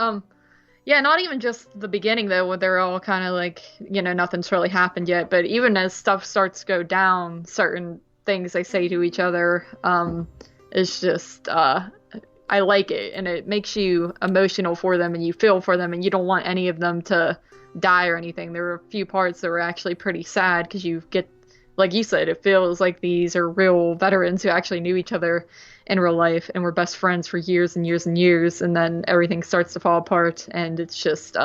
Yeah, not even just the beginning though, where they're all kind of like, nothing's really happened yet. But even as stuff starts to go down, certain things they say to each other, it's just, I like it, and it makes you emotional for them, and you feel for them, and you don't want any of them to die or anything. There were a few parts that were actually pretty sad because you get, like you said, it feels like these are real veterans who actually knew each other in real life and were best friends for years and years and years, and then everything starts to fall apart, and it's just,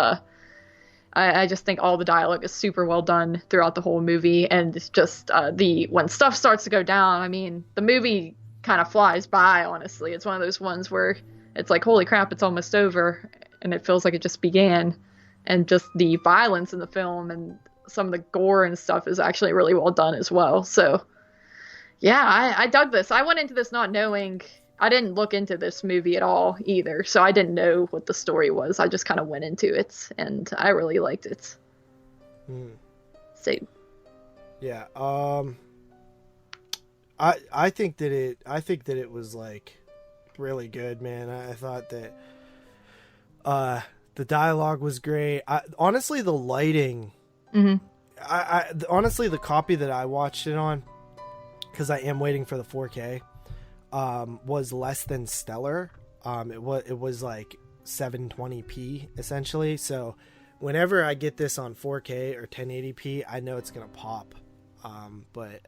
I just think all the dialogue is super well done throughout the whole movie, and it's just when stuff starts to go down, I mean, the movie kind of flies by, honestly. It's one of those ones where it's like, holy crap, it's almost over, and it feels like it just began. And just the violence in the film and some of the gore and stuff is actually really well done as well. So yeah, I dug this. I went into this not knowing, I didn't look into this movie at all either, so I didn't know what the story was. I just kind of went into it, and I really liked it. So yeah, I think that it was like really good, man. I thought that the dialogue was great. Honestly, the lighting. Honestly, the copy that I watched it on, because I am waiting for the 4K, was less than stellar. It was like 720p essentially. So whenever I get this on 4K or 1080p, I know it's gonna pop. But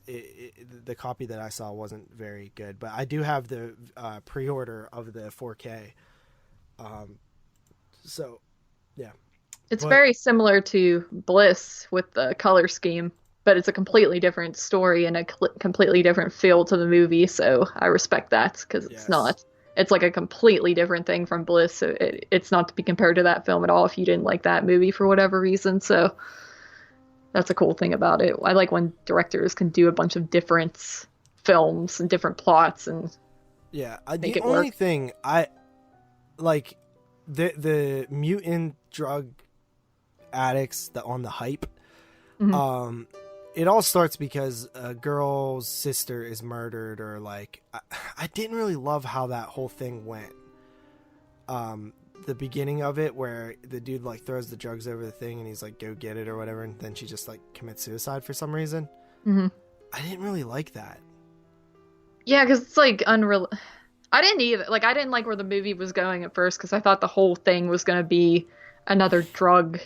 the copy that I saw wasn't very good, but I do have the pre-order of the 4K. So yeah, it's very similar to Bliss with the color scheme, but it's a completely different story and a completely different feel to the movie. So I respect that because it's like a completely different thing from Bliss. So it's not to be compared to that film at all if you didn't like that movie for whatever reason. So that's a cool thing about it. I like when directors can do a bunch of different films and different plots and make it work. The only thing I like, the mutant drug addicts on the hype. It all starts because a girl's sister is murdered, or like I didn't really love how that whole thing went. The beginning of it where the dude like throws the drugs over the thing and he's like, go get it or whatever, and then she just like commits suicide for some reason. I didn't really like that. Yeah, because it's like unreal. I didn't either. Like, I didn't like where the movie was going at first because I thought the whole thing was going to be another drug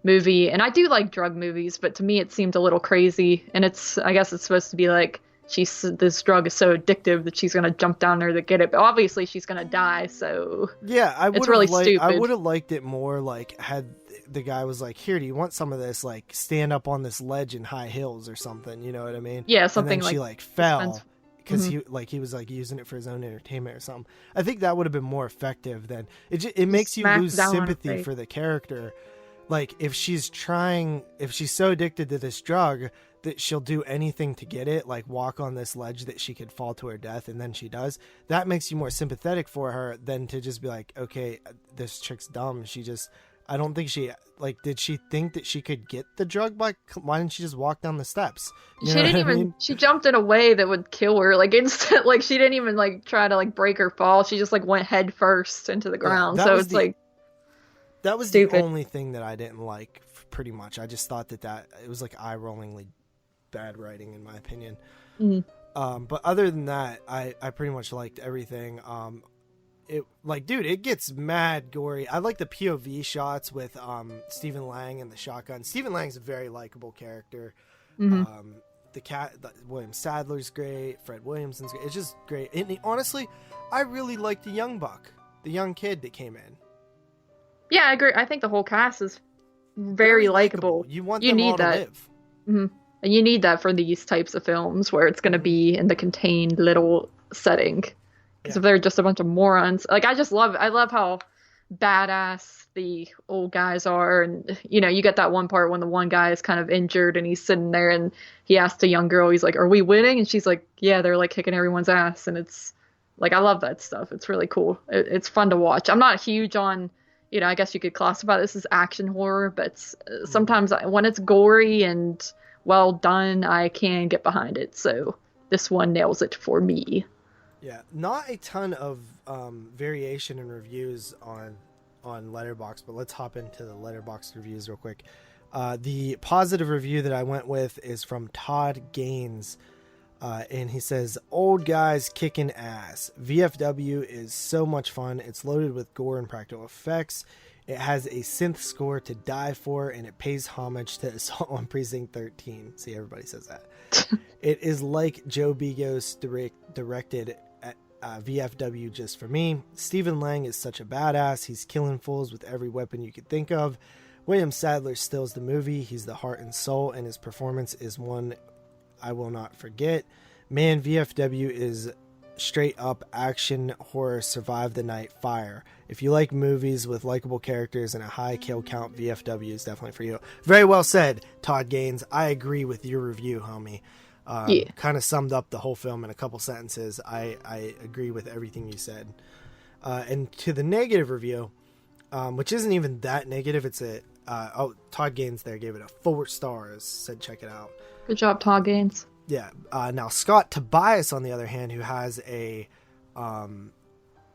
movie. And I do like drug movies, but to me it seemed a little crazy. And I guess it's supposed to be like this drug is so addictive that she's going to jump down there to get it. But obviously she's going to die, so yeah, it's really stupid. I would have liked it more like had the guy was like, here, do you want some of this? Like, stand up on this ledge in high hills or something, you know what I mean? Yeah, something and then she like fell. Because he was like using it for his own entertainment or something. I think that would have been more effective than it makes you lose sympathy for the character. Like, if she's so addicted to this drug that she'll do anything to get it, like walk on this ledge that she could fall to her death, and then she does. That makes you more sympathetic for her than to just be like, okay, this chick's dumb. I don't think she, like, did she think that she could get the drug by, why didn't she just walk down the steps? She didn't even, she jumped in a way that would kill her. Like, instead, like, she didn't even, like, try to, like, break her fall. She just, like, went head first into the ground. So it's, like, that was stupid. The only thing that I didn't like, pretty much. I just thought that it was, like, eye-rollingly bad writing, in my opinion. Mm-hmm. But other than that, I pretty much liked everything. It, like, dude, it gets mad gory. I like the POV shots with Stephen Lang and the shotgun. Stephen Lang's a very likable character. Mm-hmm. William Sadler's great. Fred Williamson's great. It's just great. And honestly, I really like the young buck, the young kid that came in. Yeah, I agree. I think the whole cast is very likable. You want them all to live. Mm-hmm. And you need that for these types of films where it's going to be in the contained little setting. Because if they're just a bunch of morons, like, I love how badass the old guys are. And, you know, you get that one part when the one guy is kind of injured and he's sitting there and he asked a young girl, he's like, are we winning? And she's like, yeah, they're like kicking everyone's ass. And it's like, I love that stuff. It's really cool. It's fun to watch. I'm not huge on, you know, I guess you could classify this as action horror, but sometimes when it's gory and well done, I can get behind it. So this one nails it for me. Yeah, not a ton of variation in reviews on Letterboxd, but let's hop into the Letterboxd reviews real quick. The positive review that I went with is from Todd Gaines, and he says, old guys kicking ass. V.F.W. is so much fun. It's loaded with gore and practical effects. It has a synth score to die for, and it pays homage to Assault on Precinct 13. See, everybody says that. It is like Joe Begos directed at V.F.W. just for me. Stephen Lang is such a badass. He's killing fools with every weapon you could think of. William Sadler steals the movie. He's the heart and soul, and his performance is one I will not forget. Man, V.F.W. is straight up action horror, survive the night fire. If you like movies with likable characters and a high kill count, V.F.W. is definitely for you. Very well said, Todd Gaines. I agree with your review, homie. Kind of summed up the whole film in a couple sentences. I agree with everything you said. And to the negative review, which isn't even that negative, it's Todd Gaines there gave it a 4 stars, said check it out. Good job, Todd Gaines. Yeah. Now Scott Tobias, on the other hand, who has a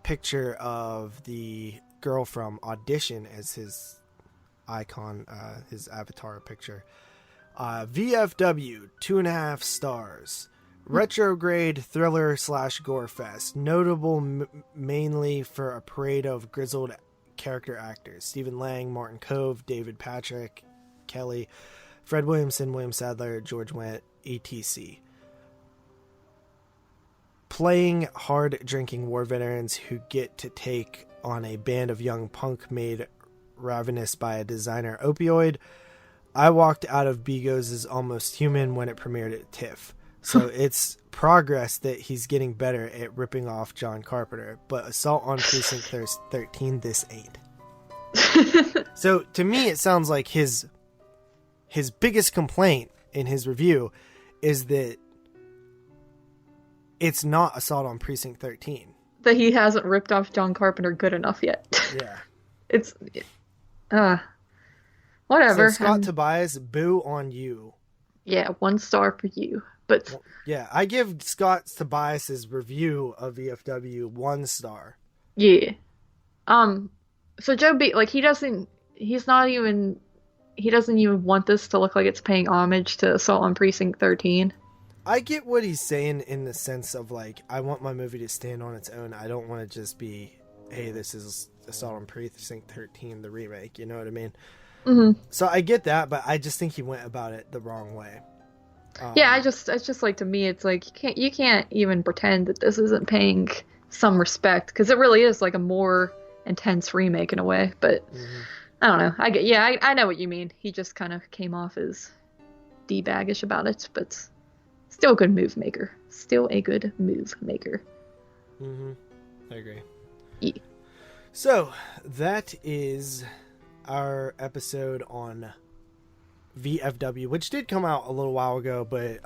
picture of the girl from Audition as his icon, his avatar picture. V.F.W. 2.5 stars. Retrograde thriller / gore fest. Notable mainly for a parade of grizzled character actors. Stephen Lang, Martin Cove, David Patrick, Kelly, Fred Williamson, William Sadler, George Wendt, etc. Playing hard drinking war veterans who get to take on a band of young punk made ravenous by a designer opioid. I walked out of Begos' Almost Human when it premiered at TIFF. So it's progress that he's getting better at ripping off John Carpenter. But Assault on Precinct 13, this ain't. So to me, it sounds like his biggest complaint in his review is that it's not Assault on Precinct 13. That he hasn't ripped off John Carpenter good enough yet. Yeah. It's... whatever. So Scott Tobias, boo on you. Yeah, 1 star for you. But yeah, I give Scott Tobias's review of VFW 1 star. Yeah. So Joe B, like, he doesn't even want this to look like it's paying homage to Assault on Precinct 13. I get what he's saying in the sense of, like, I want my movie to stand on its own. I don't want to just be, hey, this is Assault on Precinct 13, the remake. You know what I mean? Mm-hmm. So I get that, but I just think he went about it the wrong way. Yeah, it's just like, to me, it's like you can't even pretend that this isn't paying some respect, because it really is like a more intense remake in a way. But I don't know. I know what you mean. He just kind of came off as D-baggish about it, but still a good move maker. Still a good move maker. Mm-hmm. I agree. Yeah. So that is our episode on V.F.W, which did come out a little while ago, but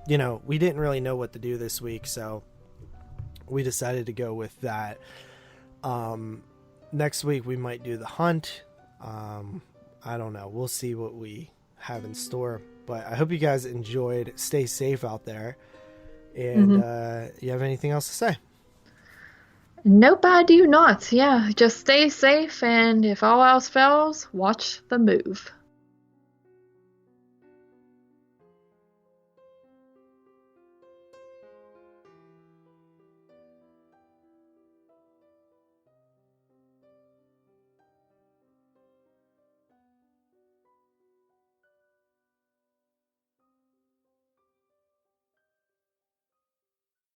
you know, we didn't really know what to do this week, so we decided to go with that. Next week we might do The Hunt. I don't know. We'll see what we have in store. But I hope you guys enjoyed. Stay safe out there. And you have anything else to say? Nope, I do not. Yeah, just stay safe, and if all else fails, watch the move.